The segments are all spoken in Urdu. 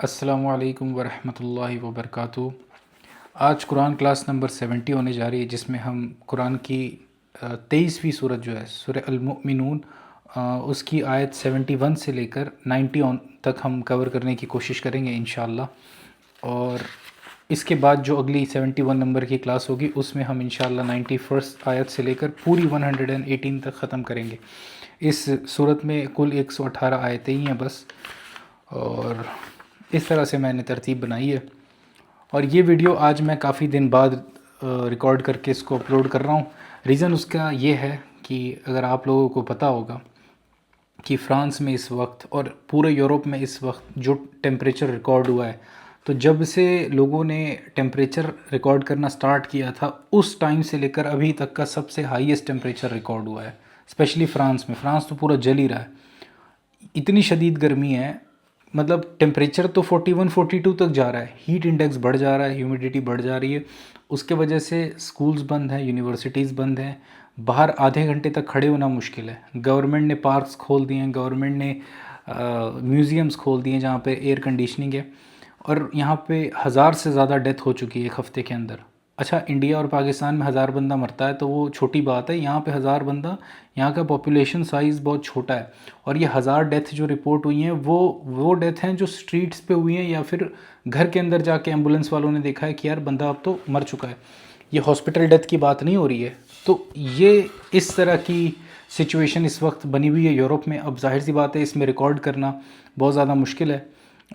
السلام علیکم ورحمۃ اللہ وبرکاتہ۔ آج قرآن کلاس نمبر 70 ہونے جا رہی ہے، جس میں ہم قرآن کی 23ویں صورت جو ہے سورہ المؤمنون، اس کی آیت 71 سے لے کر 90 تک ہم کور کرنے کی کوشش کریں گے انشاءاللہ۔ اور اس کے بعد جو اگلی 71 نمبر کی کلاس ہوگی اس میں ہم انشاءاللہ 91 آیت سے لے کر پوری 118 تک ختم کریں گے۔ اس صورت میں کل 118 آیتیں ہی ہیں بس، اور اس طرح سے میں نے ترتیب بنائی ہے۔ اور یہ ویڈیو آج میں کافی دن بعد ریکارڈ کر کے اس کو اپلوڈ کر رہا ہوں۔ ریزن اس کا یہ ہے کہ اگر آپ لوگوں کو پتہ ہوگا کہ فرانس میں اس وقت اور پورے یورپ میں اس وقت جو ٹیمپریچر ریکارڈ ہوا ہے، تو جب سے لوگوں نے ٹیمپریچر ریکارڈ کرنا سٹارٹ کیا تھا اس ٹائم سے لے کر ابھی تک کا سب سے ہائیسٹ ٹیمپریچر ریکارڈ ہوا ہے، اسپیشلی فرانس میں۔ فرانس تو پورا جل ہی رہا ہے، اتنی شدید گرمی ہے، مطلب ٹیمپریچر تو 41 42 تک جا رہا ہے، ہیٹ انڈیکس بڑھ جا رہا ہے، ہیومیڈیٹی بڑھ جا رہی ہے۔ اس کے وجہ سے سکولز بند ہیں، یونیورسٹیز بند ہیں، باہر آدھے گھنٹے تک کھڑے ہونا مشکل ہے۔ گورنمنٹ نے پارکس کھول دیے ہیں، گورنمنٹ نے میوزیمز کھول دیے ہیں جہاں پہ ایئر کنڈیشننگ ہے، اور یہاں پہ 1000 سے زیادہ ڈیتھ ہو چکی ہے ایک ہفتے کے اندر۔ اچھا، انڈیا اور پاکستان میں 1000 بندہ مرتا ہے تو وہ چھوٹی بات ہے، یہاں پہ 1000 بندہ، یہاں کا پاپولیشن سائز بہت چھوٹا ہے، اور یہ 1000 ڈیتھ جو رپورٹ ہوئی ہیں وہ ڈیتھ ہیں جو سٹریٹس پہ ہوئی ہیں، یا پھر گھر کے اندر جا کے ایمبولینس والوں نے دیکھا ہے کہ یار بندہ اب تو مر چکا ہے، یہ ہاسپٹل ڈیتھ کی بات نہیں ہو رہی ہے۔ تو یہ اس طرح کی سچویشن اس وقت بنی ہوئی ہے یورپ میں۔ اب ظاہر سی بات ہے اس میں ریکارڈ کرنا بہت زیادہ مشکل ہے،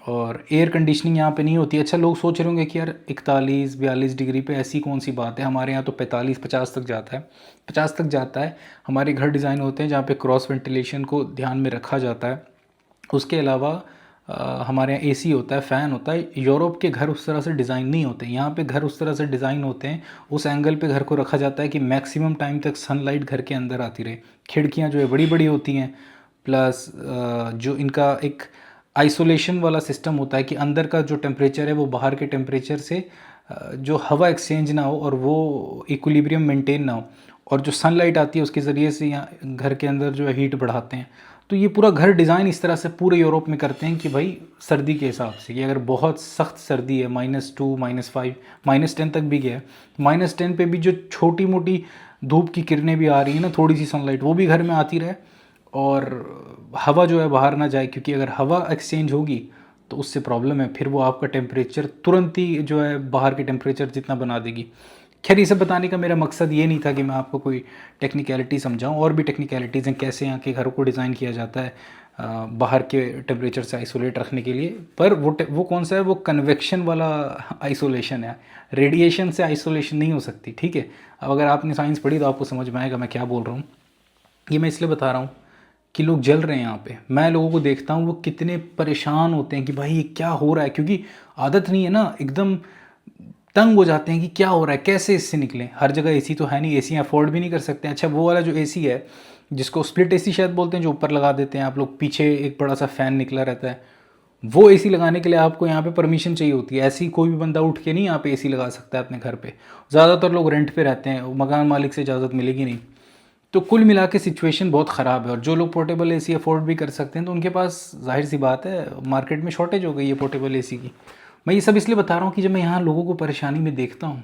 اور ایئر کنڈیشننگ یہاں پہ نہیں ہوتی۔ اچھا، لوگ سوچ رہے ہوں گے کہ یار 41 42 ڈگری پہ ایسی کون سی بات ہے، ہمارے یہاں تو 45 50 تک جاتا ہے، 50 تک جاتا ہے۔ ہمارے گھر ڈیزائن ہوتے ہیں جہاں پہ کراس وینٹیلیشن کو دھیان میں رکھا جاتا ہے۔ اس کے علاوہ ہمارے یہاں اے سی ہوتا ہے، فین ہوتا ہے۔ یورپ کے گھر اس طرح سے ڈیزائن نہیں ہوتے، یہاں پہ گھر اس طرح سے ڈیزائن ہوتے ہیں، اس اینگل پہ گھر کو رکھا جاتا ہے کہ میکسیمم ٹائم تک سن لائٹ گھر کے اندر آتی رہے۔ کھڑکیاں جو ہے بڑی بڑی ہوتی ہیں، پلس جو ان کا ایک آئسولیشن والا سسٹم ہوتا ہے کہ اندر کا جو ٹیمپریچر ہے وہ باہر کے ٹیمپریچر سے جو ہوا ایکسچینج نہ ہو اور وہ ایکولیبریم مینٹین نہ ہو، اور جو سن لائٹ آتی ہے اس کے ذریعے سے یہاں گھر کے اندر جو ہے ہیٹ بڑھاتے ہیں۔ تو یہ پورا گھر ڈیزائن اس طرح سے پورے یورپ میں کرتے ہیں کہ بھائی سردی کے حساب سے، کہ اگر بہت سخت سردی ہے -2 -5 -10 تک بھی گیا ہے، -10 پہ بھی جو چھوٹی موٹی دھوپ کی کرنیں بھی آ رہی ہیں نا، تھوڑی سی سن لائٹ، وہ بھی گھر میں آتی رہے، اور ہوا جو ہے باہر نہ جائے، کیونکہ اگر ہوا ایکسچینج ہوگی تو اس سے پرابلم ہے، پھر وہ آپ کا ٹیمپریچر ترنت ہی جو ہے باہر کے ٹیمپریچر جتنا بنا دے گی۔ خیر، یہ سب بتانے کا میرا مقصد یہ نہیں تھا کہ میں آپ کو کوئی ٹیکنیکلٹی سمجھاؤں، اور بھی ٹیکنیکلٹیز ہیں کیسے یہاں کے گھروں کو ڈیزائن کیا جاتا ہے باہر کے ٹیمپریچر سے آئسولیٹ رکھنے کے لیے۔ پر وہ کون سا ہے، وہ کنویکشن والا آئسولیشن ہے، ریڈیشن سے آئسولیشن نہیں ہو سکتی، ٹھیک ہے۔ اب اگر آپ نے سائنس پڑھی تو آپ کو سمجھ میں آئے گا میں کیا بول رہا ہوں۔ یہ میں اس لیے بتا رہا ہوں کہ لوگ جل رہے ہیں یہاں پہ، میں لوگوں کو دیکھتا ہوں وہ کتنے پریشان ہوتے ہیں کہ بھائی یہ کیا ہو رہا ہے، کیونکہ عادت نہیں ہے نا، ایک دم تنگ ہو جاتے ہیں کہ کیا ہو رہا ہے، کیسے اس سے نکلیں۔ ہر جگہ اے سی تو ہے نہیں، اے سی افورڈ بھی نہیں کر سکتے۔ اچھا، وہ والا جو اے سی ہے جس کو سپلٹ اے سی شاید بولتے ہیں، جو اوپر لگا دیتے ہیں آپ لوگ، پیچھے ایک بڑا سا فین نکلا رہتا ہے، وہ اے سی لگانے کے لیے آپ کو یہاں پہ پرمیشن چاہیے ہوتی ہے۔ ایسی کوئی بھی بندہ اٹھ کے نہیں یہاں پہ اے سی لگا سکتا ہے اپنے گھر پہ۔ زیادہ تر لوگ رینٹ پہ رہتے ہیں، مکان مالک سے اجازت ملے گی نہیں۔ تو کل ملا کے سچویشن بہت خراب ہے، اور جو لوگ پورٹیبل اے سی افورڈ بھی کر سکتے ہیں تو ان کے پاس ظاہر سی بات ہے مارکیٹ میں شارٹیج ہو گئی ہے پورٹیبل اے سی کی۔ میں یہ سب اس لیے بتا رہا ہوں کہ جب میں یہاں لوگوں کو پریشانی میں دیکھتا ہوں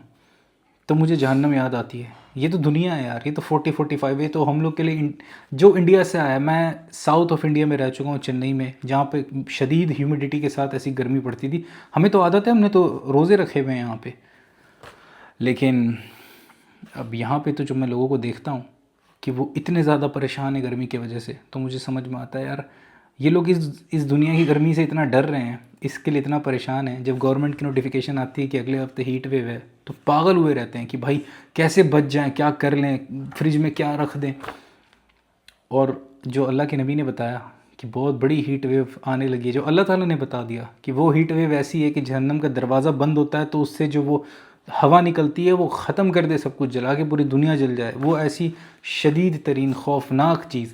تو مجھے جہنم یاد آتی ہے۔ یہ تو دنیا ہے یار، یہ تو 45 یہ تو ہم لوگ کے لیے، جو انڈیا سے آیا ہے، میں ساؤتھ آف انڈیا میں رہ چکا ہوں، چنئی میں، جہاں پہ شدید ہیومیڈیٹی کے ساتھ ایسی گرمی پڑتی تھی۔ ہمیں تو عادت ہے، ہم نے تو روزے رکھے ہوئے ہیں یہاں پہ، لیکن اب یہاں پہ تو جو میں لوگوں کو دیکھتا ہوں کہ وہ اتنے زیادہ پریشان ہیں گرمی کی وجہ سے، تو مجھے سمجھ میں آتا ہے یار یہ لوگ اس دنیا کی گرمی سے اتنا ڈر رہے ہیں، اس کے لیے اتنا پریشان ہیں، جب گورنمنٹ کی نوٹیفیکیشن آتی ہے کہ اگلے ہفتے ہیٹ ویو ہے تو پاگل ہوئے رہتے ہیں کہ بھائی کیسے بچ جائیں، کیا کر لیں، فریج میں کیا رکھ دیں۔ اور جو اللہ کے نبی نے بتایا کہ بہت بڑی ہیٹ ویو آنے لگی ہے، جو اللہ تعالیٰ نے بتا دیا کہ وہ ہیٹ ویو ایسی ہے کہ جہنم کا دروازہ بند ہوتا ہے تو اس سے جو وہ ہوا نکلتی ہے وہ ختم کر دے، سب کچھ جلا کے پوری دنیا جل جائے۔ وہ ایسی شدید ترین خوفناک چیز،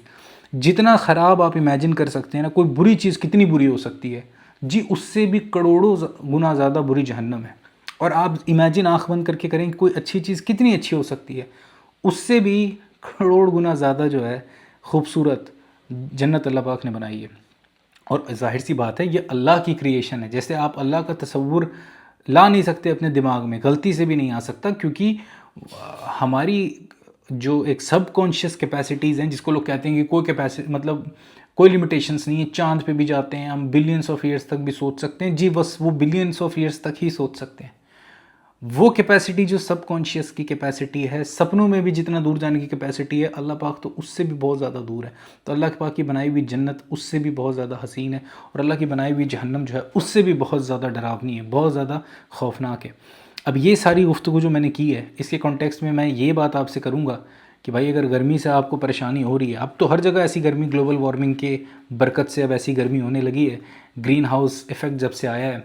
جتنا خراب آپ امیجن کر سکتے ہیں نا، کوئی بری چیز کتنی بری ہو سکتی ہے جی، اس سے بھی کروڑوں گنا زیادہ بری جہنم ہے۔ اور آپ امیجن آنکھ بند کر کے کریں کہ کوئی اچھی چیز کتنی اچھی ہو سکتی ہے، اس سے بھی کروڑ گنا زیادہ جو ہے خوبصورت جنت اللہ پاک نے بنائی ہے۔ اور ظاہر سی بات ہے یہ اللہ کی کریشن ہے. جیسے آپ اللہ کا تصور لا نہیں سکتے اپنے دماغ میں، غلطی سے بھی نہیں آ سکتا، کیونکہ ہماری جو ایک سب کانشیس کیپیسٹیز ہیں، جس کو لوگ کہتے ہیں کہ کوئی کیپیسٹی مطلب کوئی لمیٹیشنس نہیں ہے، چاند پہ بھی جاتے ہیں ہم، بلینس آف ایئرس تک بھی سوچ سکتے ہیں. جی بس وہ بلینس آف ایئرس تک ہی سوچ سکتے ہیں. وہ کیپیسٹی جو سب کانشیس کی کیپیسٹی ہے، سپنوں میں بھی جتنا دور جانے کی کیپیسٹی ہے، اللہ پاک تو اس سے بھی بہت زیادہ دور ہے. تو اللہ کے پاک کی بنائی ہوئی جنت اس سے بھی بہت زیادہ حسین ہے، اور اللہ کی بنائی ہوئی جہنم جو ہے اس سے بھی بہت زیادہ ڈراونی ہے، بہت زیادہ خوفناک ہے. اب یہ ساری گفتگو جو میں نے کی ہے، اس کے کانٹیکسٹ میں میں یہ بات آپ سے کروں گا کہ بھائی اگر گرمی سے آپ کو پریشانی ہو رہی ہے، اب تو ہر جگہ ایسی گرمی، گلوبل وارمنگ کے برکت سے اب ایسی گرمی ہونے لگی ہے، گرین ہاؤس ایفیکٹ جب سے آیا ہے،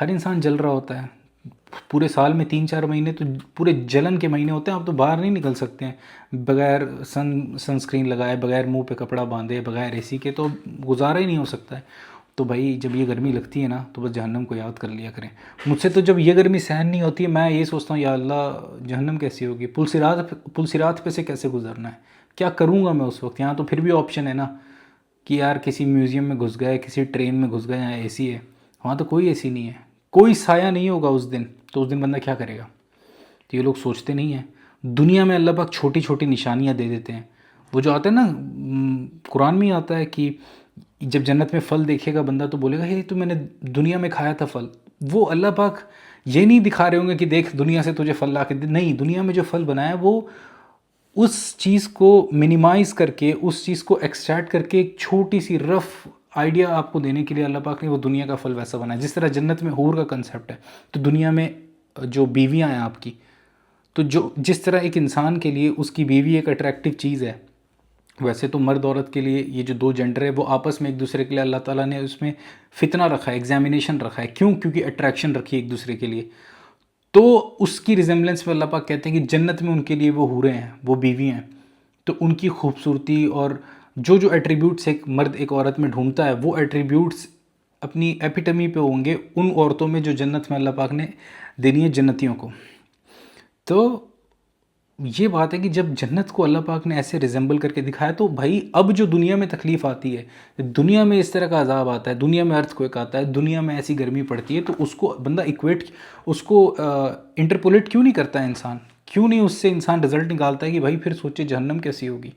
ہر انسان جل رہا ہوتا ہے. پورے سال میں 3-4 مہینے تو پورے جلن کے مہینے ہوتے ہیں. آپ تو باہر نہیں نکل سکتے ہیں بغیر سن اسکرین لگائے، بغیر منہ پہ کپڑا باندھے، بغیر اے سی کے تو گزارا ہی نہیں ہو سکتا ہے. تو بھائی جب یہ گرمی لگتی ہے نا تو بس جہنم کو یاد کر لیا کریں. مجھ سے تو جب یہ گرمی سہن نہیں ہوتی ہے، میں یہ سوچتا ہوں یا اللہ جہنم کیسی ہوگی، پل صراط پہ سے کیسے گزرنا ہے، کیا کروں گا میں اس وقت. یہاں تو پھر بھی آپشن ہے نا کہ یار کسی میوزیم میں گھس گئے، کسی ٹرین میں گھس گئے، یہاں اے سی ہے. وہاں تو کوئی اے سی نہیں ہے، کوئی سایہ نہیں ہوگا اس دن. تو اس دن بندہ کیا کرے گا؟ تو یہ لوگ سوچتے نہیں ہیں. دنیا میں اللہ پاک چھوٹی چھوٹی نشانیاں دے دیتے ہیں. وہ جو آتا ہے نا قرآن میں آتا ہے کہ جب جنت میں پھل دیکھے گا بندہ تو بولے گا یہ تو میں نے دنیا میں کھایا تھا پھل. وہ اللہ پاک یہ نہیں دکھا رہے ہوں گے کہ دیکھ دنیا سے تجھے پھل لا کے نہیں، دنیا میں جو پھل بنایا وہ اس چیز کو منیمائز کر کے، اس چیز کو ایکسٹریکٹ کر کے ایک چھوٹی سی رف آئیڈیا آپ کو دینے کے لیے اللہ پاک نے وہ دنیا کا پھل ویسا بنایا. جس طرح جنت میں حور کا کنسیپٹ ہے، تو دنیا میں جو بیویاں ہیں آپ کی، تو جس طرح ایک انسان کے لیے اس کی بیوی ایک اٹریکٹیو چیز ہے، ویسے تو مرد عورت کے لیے یہ جو دو جینڈر ہے وہ آپس میں ایک دوسرے کے لیے اللہ تعالیٰ نے اس میں فتنہ رکھا ہے، ایگزامینیشن رکھا ہے. کیوں؟ کیونکہ اٹریکشن رکھی ہے ایک دوسرے کے لیے. تو اس کی ریزمبلنس میں اللہ پاک کہتے ہیں کہ جنت میں ان کے لیے وہ حوریں ہیں، وہ بیوی ہیں. تو ان کی خوبصورتی اور جو ایٹریبیوٹس ایک مرد ایک عورت میں ڈھونڈتا ہے، وہ ایٹریبیوٹس اپنی ایپیٹمی پہ ہوں گے ان عورتوں میں جو جنت میں اللہ پاک نے دینی ہے جنتیوں کو. تو یہ بات ہے کہ جب جنت کو اللہ پاک نے ایسے ریزمبل کر کے دکھایا تو بھائی اب جو دنیا میں تکلیف آتی ہے، دنیا میں اس طرح کا عذاب آتا ہے، دنیا میں ارتھ کوئک آتا ہے، دنیا میں ایسی گرمی پڑتی ہے، تو اس کو بندہ اس کو انٹرپولیٹ کیوں نہیں کرتا ہے انسان؟ کیوں نہیں اس سے انسان رزلٹ نکالتا ہے کہ بھائی پھر سوچے جہنم کیسی ہوگی؟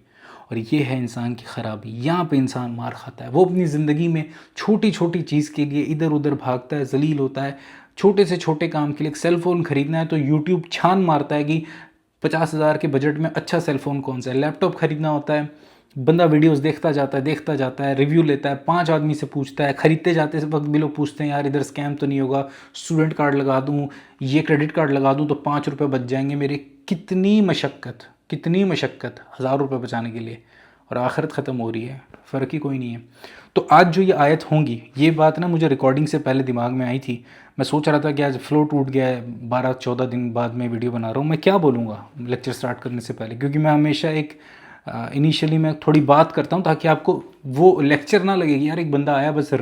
اور یہ ہے انسان کی خرابی. یہاں پہ انسان مار کھاتا ہے. وہ اپنی زندگی میں چھوٹی چھوٹی چیز کے لیے ادھر ادھر بھاگتا ہے، ذلیل ہوتا ہے. چھوٹے سے چھوٹے کام کے لیے ایک سیل فون خریدنا ہے تو یوٹیوب چھان مارتا ہے کہ 50,000 کے بجٹ میں اچھا سیل فون کون سا ہے. لیپ ٹاپ خریدنا ہوتا ہے، بندہ ویڈیوز دیکھتا جاتا ہے، ریویو لیتا ہے، 5 آدمی سے پوچھتا ہے. خریدتے جاتے وقت بھی لوگ پوچھتے ہیں یار ادھر اسکیم تو نہیں ہوگا، اسٹوڈنٹ کارڈ لگا دوں، یہ کریڈٹ کارڈ لگا دوں تو 5 روپے بچ جائیں گے میرے. کتنی مشقت 1,000 روپے بچانے کے لیے، اور آخرت ختم ہو رہی ہے، فرق ہی کوئی نہیں ہے. تو آج جو یہ آیت ہوں گی، یہ بات نا مجھے ریکارڈنگ سے پہلے دماغ میں آئی تھی. میں سوچ رہا تھا کہ آج فلو ٹوٹ گیا ہے، 12-14 دن بعد میں ویڈیو بنا رہا ہوں، میں کیا بولوں گا لیکچر سٹارٹ کرنے سے پہلے. کیونکہ میں ہمیشہ ایک انیشیلی میں تھوڑی بات کرتا ہوں تاکہ آپ کو وہ لیکچر نہ لگے کہ یار ایک بندہ آیا بس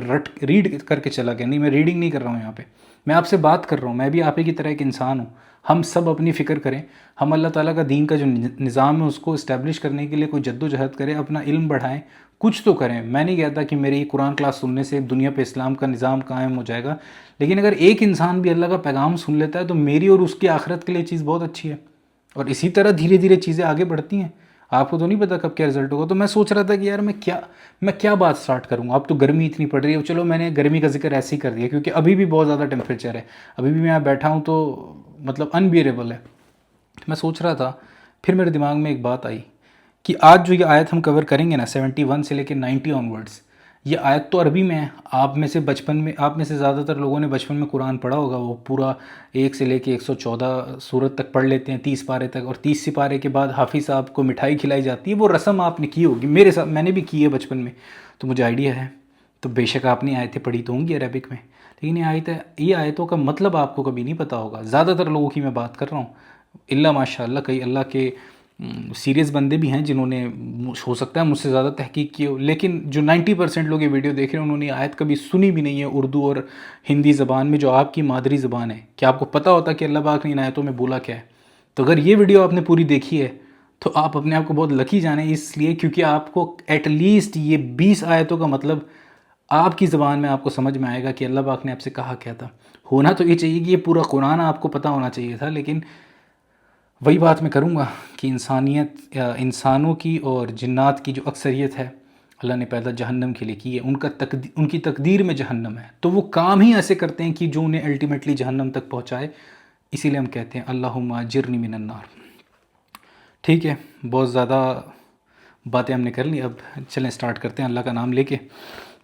ریڈ کر کے چلا گیا. نہیں، میں ریڈنگ نہیں کر رہا ہوں یہاں پہ، میں آپ سے بات کر رہا ہوں. میں بھی آپ ہی کی طرح ایک انسان ہوں. ہم سب اپنی فکر کریں، ہم اللہ تعالیٰ کا دین کا جو نظام ہے اس کو اسٹیبلش کرنے کے لیے کوئی جد و جہد کریں، اپنا علم بڑھائیں، کچھ تو کریں. میں نہیں کہتا کہ میری قرآن کلاس سننے سے دنیا پہ اسلام کا نظام قائم ہو جائے گا، لیکن اگر ایک انسان بھی اللہ کا پیغام سن لیتا ہے تو میری اور اس کی آخرت کے لیے چیز بہت اچھی ہے. اور اسی طرح دھیرے دھیرے چیزیں آگے بڑھتی ہیں. آپ کو تو نہیں پتا کب کیا رزلٹ ہوگا. تو میں سوچ رہا تھا کہ یار میں کیا بات سٹارٹ کروں. اب تو گرمی اتنی پڑ رہی ہے، چلو میں نے گرمی کا ذکر ایسے ہی کر دیا کیونکہ ابھی بھی بہت زیادہ ٹیمپریچر ہے، ابھی بھی میں یہاں بیٹھا ہوں تو مطلب انبیئریبل ہے. میں سوچ رہا تھا، پھر میرے دماغ میں ایک بات آئی کہ آج جو یہ آیت ہم کور کریں گے نا 71 سے لے کے 90 آنورڈس، یہ آیت تو عربی میں ہے. آپ میں سے زیادہ تر لوگوں نے بچپن میں قرآن پڑھا ہوگا. وہ پورا 1 سے لے کے 114 سورت تک پڑھ لیتے ہیں، 30 پارے تک. اور 30 سپارے کے بعد حافظ صاحب کو مٹھائی کھلائی جاتی ہے. وہ رسم آپ نے کی ہوگی، میرے ساتھ میں نے بھی کی ہے بچپن میں، تو مجھے آئیڈیا ہے. تو بے شک آپ نے آیتیں پڑھی تو ہوں گی عربک میں، لیکن یہ آیتوں کا مطلب آپ کو کبھی نہیں پتہ ہوگا. زیادہ تر لوگوں کی میں بات کر رہا ہوں، اللہ ماشاء اللہ کئی اللہ کے سیریس بندے بھی ہیں جنہوں نے ہو سکتا ہے مجھ سے زیادہ تحقیق کی ہو، لیکن جو 90% لوگ یہ ویڈیو دیکھ رہے ہیں انہوں نے آیت کبھی سنی بھی نہیں ہے اردو اور ہندی زبان میں، جو آپ کی مادری زبان ہے. کیا آپ کو پتہ ہوتا کہ اللہ پاک نے ان آیتوں میں بولا کیا ہے؟ تو اگر یہ ویڈیو آپ نے پوری دیکھی ہے تو آپ اپنے آپ کو بہت لکی جانیں، اس لیے کیونکہ آپ کو ایٹ لیسٹ یہ 20 آیتوں کا مطلب آپ کی زبان میں آپ کو سمجھ میں آئے گا کہ اللہ پاک نے آپ سے کہا کیا تھا. ہونا تو یہ چاہیے کہ یہ پورا قرآن آپ کو پتہ ہونا چاہیے تھا، لیکن وہی بات میں کروں گا کہ انسانیت یا انسانوں کی اور جنات کی جو اکثریت ہے اللہ نے پیدا جہنم کے لیے کی ہے، ان کی تقدیر میں جہنم ہے، تو وہ کام ہی ایسے کرتے ہیں کہ جو انہیں الٹیمیٹلی جہنم تک پہنچائے. اسی لیے ہم کہتے ہیں اللہم اجرنی من النار. ٹھیک ہے، بہت زیادہ باتیں ہم نے کر لی، اب چلیں سٹارٹ کرتے ہیں اللہ کا نام لے کے.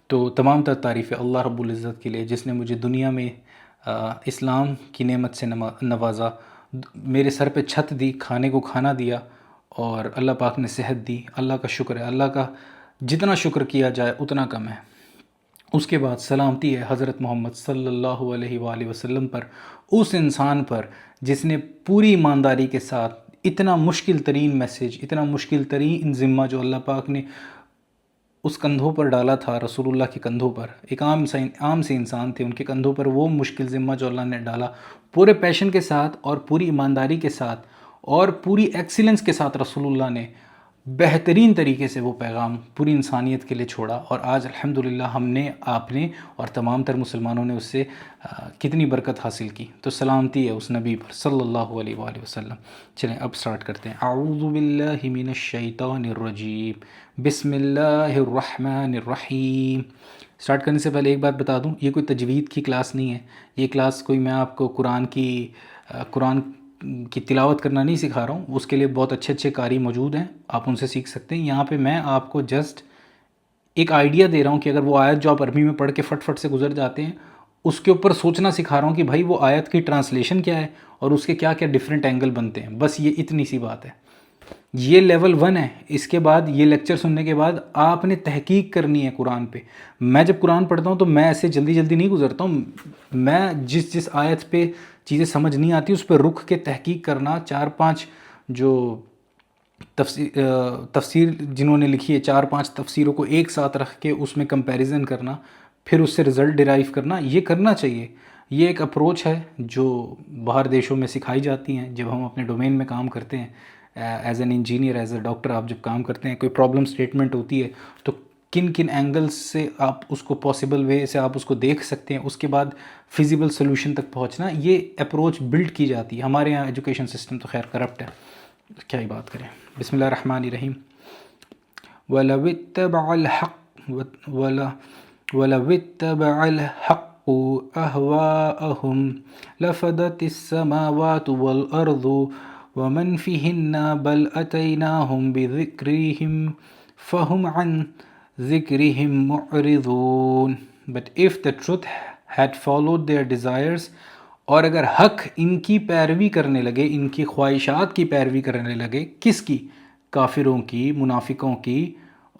تو تمام تر تعریف ہے اللہ رب العزت کے لیے، جس نے مجھے دنیا میں اسلام کی نعمت سے نوازا، میرے سر پہ چھت دی، کھانے کو کھانا دیا، اور اللہ پاک نے صحت دی. اللہ کا شکر ہے، اللہ کا جتنا شکر کیا جائے اتنا کم ہے. اس کے بعد سلامتی ہے حضرت محمد صلی اللہ علیہ وآلہ وسلم پر، اس انسان پر جس نے پوری ایمانداری کے ساتھ اتنا مشکل ترین میسیج، اتنا مشکل ترین ذمہ جو اللہ پاک نے اس کندھوں پر ڈالا تھا، رسول اللہ کے کندھوں پر، ایک عام سے انسان تھے، ان کے کندھوں پر وہ مشکل ذمہ جو اللہ نے ڈالا، پورے پیشن کے ساتھ اور پوری ایمانداری کے ساتھ اور پوری ایکسیلنس کے ساتھ رسول اللہ نے بہترین طریقے سے وہ پیغام پوری انسانیت کے لیے چھوڑا. اور آج الحمدللہ ہم نے، آپ نے اور تمام تر مسلمانوں نے اس سے کتنی برکت حاصل کی. تو سلامتی ہے اس نبی پر صلی اللہ علیہ وآلہ وسلم. چلیں اب سٹارٹ کرتے ہیں. اعوذ باللہ من الشیطان الرجیم، بسم اللہ الرحمن الرحیم. سٹارٹ کرنے سے پہلے ایک بات بتا دوں، یہ کوئی تجوید کی کلاس نہیں ہے. یہ کلاس کوئی میں آپ کو قرآن کی تلاوت کرنا نہیں سکھا رہا ہوں. اس کے لیے بہت اچھے اچھے قاری موجود ہیں، آپ ان سے سیکھ سکتے ہیں. یہاں پہ میں آپ کو جسٹ ایک آئیڈیا دے رہا ہوں کہ اگر وہ آیت جو آپ عربی میں پڑھ کے فٹ فٹ سے گزر جاتے ہیں، اس کے اوپر سوچنا سکھا رہا ہوں کہ بھائی وہ آیت کی ٹرانسلیشن کیا ہے اور اس کے کیا کیا ڈیفرنٹ اینگل بنتے ہیں. بس یہ اتنی سی بات ہے. یہ لیول 1 ہے. اس کے بعد یہ لیکچر سننے کے بعد آپ نے تحقیق کرنی ہے قرآن پہ. میں جب قرآن پڑھتا ہوں تو میں ایسے جلدی جلدی نہیں گزرتا ہوں. میں جس آیت پہ چیزیں سمجھ نہیں آتی اس پہ رک کے تحقیق کرنا، 4-5 جو تفسیر جنہوں نے لکھی ہے، 4-5 تفسیروں کو ایک ساتھ رکھ کے اس میں کمپیریزن کرنا، پھر اس سے رزلٹ ڈیرائیو کرنا، یہ کرنا چاہیے. یہ ایک اپروچ ہے جو باہر دیشوں میں سکھائی جاتی ہیں. جب ہم اپنے ڈومین میں کام کرتے ہیں، as an engineer, as a doctor, آپ جب کام کرتے ہیں، کوئی پرابلم سٹیٹمنٹ ہوتی ہے تو کن کن اینگلز سے آپ اس کو پاسبل وے سے آپ اس کو دیکھ سکتے ہیں، اس کے بعد فیزیبل سولوشن تک پہنچنا، یہ اپروچ بلڈ کی جاتی ہے. ہمارے یہاں ایجوکیشن سسٹم تو خیر کرپٹ ہے، کیا ہی بات کریں. بسم اللہ الرحمن الرحیم. وَلَوِ اتَّبَعَ الْحَقُّ أَهْوَاءَهُمْ لَفَسَدَتِ السَّمَاوَاتُ وَالْأَرْضُ وَمَنْ فِيهِنَّ بَلْ أَتَيْنَاهُمْ بِذِكْرِهِمْ فَهُمْ عَنْ ذِكْرِهِمْ مُعْرِضُونَ. But if the truth had followed their desires، اور اگر حق ان کی پیروی کرنے لگے، ان کی خواہشات کی پیروی کرنے لگے، کس کی؟ کافروں کی، منافقوں کی،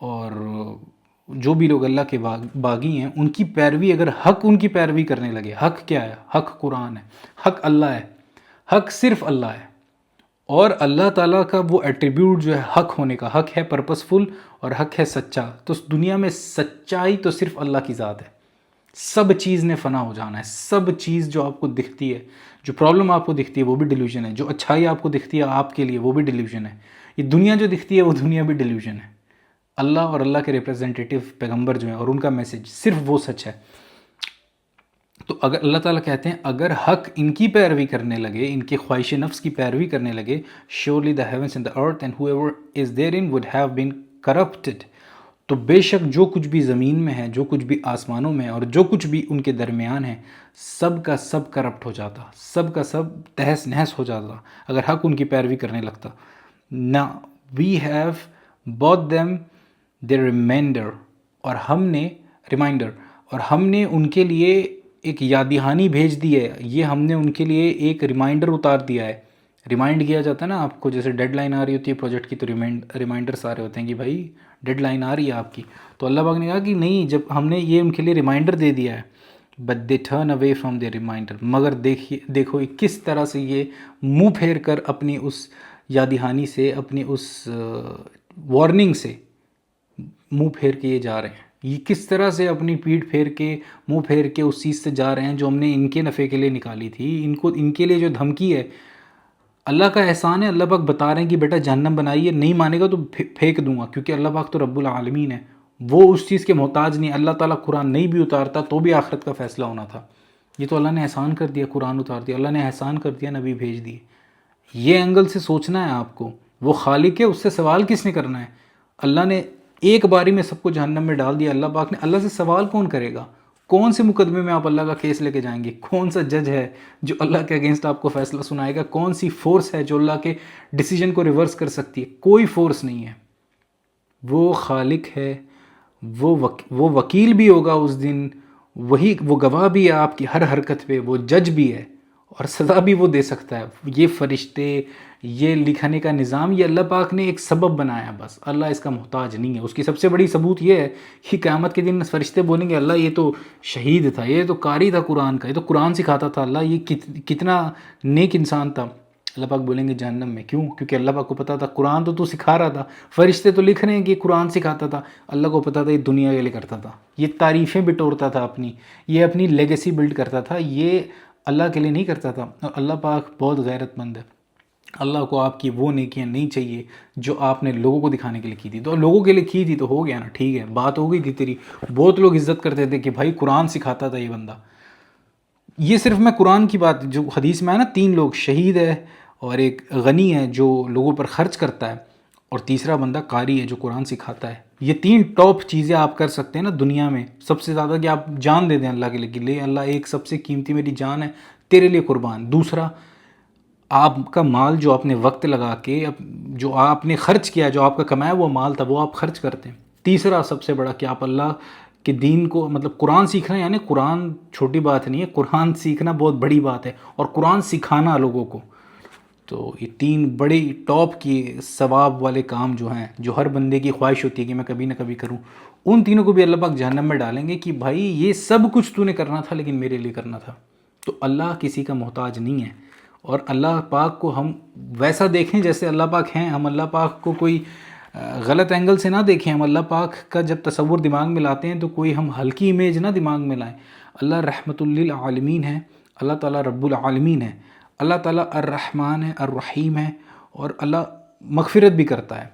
اور جو بھی لوگ اللہ کے باغی ہیں ان کی پیروی. اگر حق ان کی پیروی کرنے لگے، حق کیا ہے؟ حق قرآن ہے، حق اللہ ہے، حق صرف اللہ ہے. اور اللہ تعالیٰ کا وہ ایٹریبیوٹ جو ہے حق ہونے کا، حق ہے پرپسفل اور حق ہے سچا. تو اس دنیا میں سچائی تو صرف اللہ کی ذات ہے. سب چیز نے فنا ہو جانا ہے. سب چیز جو آپ کو دکھتی ہے، جو پرابلم آپ کو دکھتی ہے وہ بھی ڈیلیوژن ہے، جو اچھائی آپ کو دکھتی ہے آپ کے لیے وہ بھی ڈیلیوژن ہے. یہ دنیا جو دکھتی ہے وہ دنیا بھی ڈیلیوژن ہے. اللہ اور اللہ کے ریپرزنٹیٹیو پیغمبر جو ہیں اور ان کا میسج صرف وہ سچ ہے. تو اگر اللہ تعالیٰ کہتے ہیں اگر حق ان کی پیروی کرنے لگے، ان کی خواہش نفس کی پیروی کرنے لگے، surely the heavens and the earth and whoever is therein would have been corrupted. تو بے شک جو کچھ بھی زمین میں ہے، جو کچھ بھی آسمانوں میں اور جو کچھ بھی ان کے درمیان ہے، سب کا سب کرپٹ ہو جاتا، سب کا سب تہس نہس ہو جاتا اگر حق ان کی پیروی کرنے لگتا. Now we have bought them their reminder, اور ہم نے ان کے لیے ایک یاد دہانی بھیج دی ہے. یہ ہم نے ان کے لیے ایک ریمائنڈر اتار دیا ہے. ریمائنڈ کیا جاتا ہے نا آپ کو، جیسے ڈیڈ لائن آ رہی ہوتی ہے پروجیکٹ کی تو ریمائنڈرس آ رہے ہوتے ہیں کہ بھائی ڈیڈ لائن آ رہی ہے آپ کی. تو اللہ پاک نے کہا کہ نہیں، جب ہم نے یہ ان کے لیے ریمائنڈر دے دیا ہے، but they turn away from their reminder, مگر دیکھو کس طرح سے یہ منہ پھیر کر اپنی اس یاد دہانی سے، اپنی اس وارننگ سے منہ پھیر کے یہ جا رہے ہیں. یہ کس طرح سے اپنی پیٹھ پھیر کے، منہ پھیر کے اس چیز سے جا رہے ہیں جو ہم نے ان کے نفع کے لیے نکالی تھی. ان کے لیے جو دھمکی ہے، اللہ کا احسان ہے. اللہ پاک بتا رہے ہیں کہ بیٹا جہنم بنائی ہے، نہیں مانے گا تو پھینک دوں گا، کیونکہ اللہ پاک تو رب العالمین ہے. وہ اس چیز کے محتاج نہیں. اللہ تعالیٰ قرآن نہیں بھی اتارتا تو بھی آخرت کا فیصلہ ہونا تھا. یہ تو اللہ نے احسان کر دیا, قرآن اتار دیا, اللہ نے احسان کر دیا, نبی بھیج دیے. یہ اینگل سے سوچنا ہے آپ کو. وہ خالق ہے, اس سے سوال کس نے کرنا ہے؟ اللہ نے ایک باری میں سب کو جہنم میں ڈال دیا. اللہ پاک نے, اللہ سے سوال کون کرے گا؟ کون سے مقدمے میں آپ اللہ کا کیس لے کے جائیں گے؟ کون سا جج ہے جو اللہ کے اگینسٹ آپ کو فیصلہ سنائے گا؟ کون سی فورس ہے جو اللہ کے ڈیسیجن کو ریورس کر سکتی ہے؟ کوئی فورس نہیں ہے. وہ خالق ہے, وہ وکیل بھی ہوگا اس دن, وہ گواہ بھی ہے آپ کی ہر حرکت پہ, وہ جج بھی ہے اور سزا بھی وہ دے سکتا ہے. یہ فرشتے, یہ لکھنے کا نظام, یہ اللہ پاک نے ایک سبب بنایا بس. اللہ اس کا محتاج نہیں ہے. اس کی سب سے بڑی ثبوت یہ ہے کہ قیامت کے دن فرشتے بولیں گے اللہ یہ تو شہید تھا, یہ تو قاری تھا قرآن کا, یہ تو قرآن سکھاتا تھا, اللہ یہ کتنا نیک انسان تھا. اللہ پاک بولیں گے جہنم میں. کیوں؟ کیونکہ اللہ پاک کو پتا تھا قرآن تو سکھا رہا تھا, فرشتے تو لکھ رہے ہیں کہ قرآن سکھاتا تھا. اللہ کو پتا تھا یہ دنیا کے لیے کرتا تھا, یہ تعریفیں بٹورتا تھا اپنی, یہ اپنی لیگیسی بلڈ کرتا تھا, یہ اللہ کے لیے نہیں کرتا تھا. اور اللہ پاک بہت غیرت مند ہے. اللہ کو آپ کی وہ نیکیاں نہیں چاہیے جو آپ نے لوگوں کو دکھانے کے لیے کی تھی. تو لوگوں کے لیے کی تھی تو ہو گیا نا, ٹھیک ہے, بات ہو گئی تھی تیری. بہت لوگ عزت کرتے تھے کہ بھائی قرآن سکھاتا تھا یہ بندہ. یہ صرف میں قرآن کی بات, جو حدیث میں ہے نا 3 لوگ, شہید ہے اور ایک غنی ہے جو لوگوں پر خرچ کرتا ہے, اور تیسرا بندہ قاری ہے جو قرآن سکھاتا ہے. یہ 3 ٹاپ چیزیں آپ کر سکتے ہیں نا دنیا میں. سب سے زیادہ کہ آپ جان دے دیں اللہ کے لیے کہ لے اللہ ایک سب سے قیمتی میری جان ہے تیرے لیے قربان. دوسرا, آپ کا مال جو آپ نے وقت لگا کے, جو آپ نے خرچ کیا, جو آپ کا کمایا وہ مال تھا وہ آپ خرچ کرتے ہیں. تیسرا سب سے بڑا کہ آپ اللہ کہ دین کو, مطلب قرآن سیکھنا, یعنی قرآن چھوٹی بات نہیں ہے, قرآن سیکھنا بہت بڑی بات ہے, اور قرآن سکھانا لوگوں کو. تو یہ 3 بڑے ٹاپ کی ثواب والے کام جو ہیں, جو ہر بندے کی خواہش ہوتی ہے کہ میں کبھی نہ کبھی کروں, ان تینوں کو بھی اللہ پاک جہنم میں ڈالیں گے کہ بھائی یہ سب کچھ تو نے کرنا تھا لیکن میرے لیے کرنا تھا. تو اللہ کسی کا محتاج نہیں ہے. اور اللہ پاک کو ہم ویسا دیکھیں جیسے اللہ پاک ہیں. ہم اللہ پاک کو کوئی غلط اینگل سے نہ دیکھیں. ہم اللہ پاک کا جب تصور دماغ میں لاتے ہیں تو کوئی ہم ہلکی امیج نہ دماغ میں لائیں. اللہ رحمت للعالمین ہے, اللہ تعالیٰ رب العالمین ہے, اللہ تعالیٰ الرحمن ہے, الرحیم ہے, اور اللہ مغفرت بھی کرتا ہے.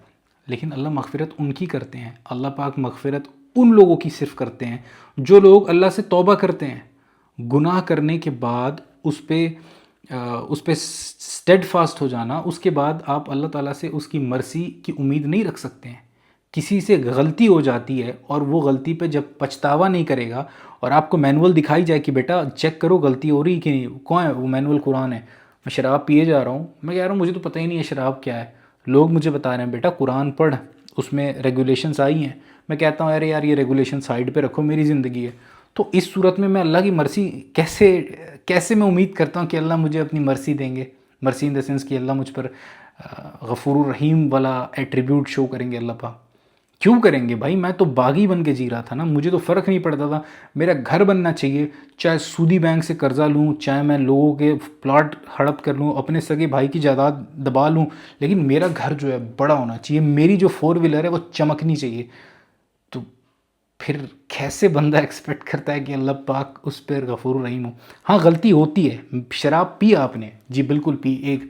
لیکن اللہ مغفرت ان کی کرتے ہیں. اللہ پاک مغفرت ان لوگوں کی صرف کرتے ہیں جو لوگ اللہ سے توبہ کرتے ہیں. گناہ کرنے کے بعد اس پہ اسٹیڈ فاسٹ ہو جانا, اس کے بعد آپ اللہ تعالیٰ سے اس کی مرسی کی امید نہیں رکھ سکتے ہیں. کسی سے غلطی ہو جاتی ہے اور وہ غلطی پہ جب پچھتاوا نہیں کرے گا, اور آپ کو مینول دکھائی جائے کہ بیٹا چیک کرو غلطی ہو رہی کہ نہیں, کون ہے وہ مینول؟ قرآن ہے. میں شراب پیے جا رہا ہوں, میں کہہ رہا ہوں مجھے تو پتہ ہی نہیں ہے شراب کیا ہے, لوگ مجھے بتا رہے ہیں بیٹا قرآن پڑھ, اس میں ریگولیشنس آئی ہیں. میں کہتا ہوں ارے یار یہ ریگولیشن سائڈ پہ رکھو, میری زندگی ہے. تو اس صورت میں اللہ کی مرسی کیسے میں امید کرتا ہوں کہ اللہ مجھے اپنی مرسی دیں گے؟ مرسی ان دا سینس کہ اللہ مجھ پر غفور الرحیم والا ایٹریبیوٹ شو کریں گے. اللہ پاک کیوں کریں گے بھائی؟ میں تو باغی بن کے جی رہا تھا نا, مجھے تو فرق نہیں پڑتا تھا. میرا گھر بننا چاہیے, چاہے سودی بینک سے قرضہ لوں, چاہے میں لوگوں کے پلاٹ ہڑپ کر لوں, اپنے سگے بھائی کی جائیداد دبا لوں, لیکن میرا گھر جو ہے بڑا ہونا چاہیے, میری جو 4 ویلر ہے وہ چمکنی چاہیے. تو پھر کیسے بندہ ایکسپیکٹ کرتا ہے کہ اللہ پاک اس پر غفور الرحیم ہو؟ ہاں غلطی ہوتی ہے, شراب پی آپ نے, جی بالکل پی, ایک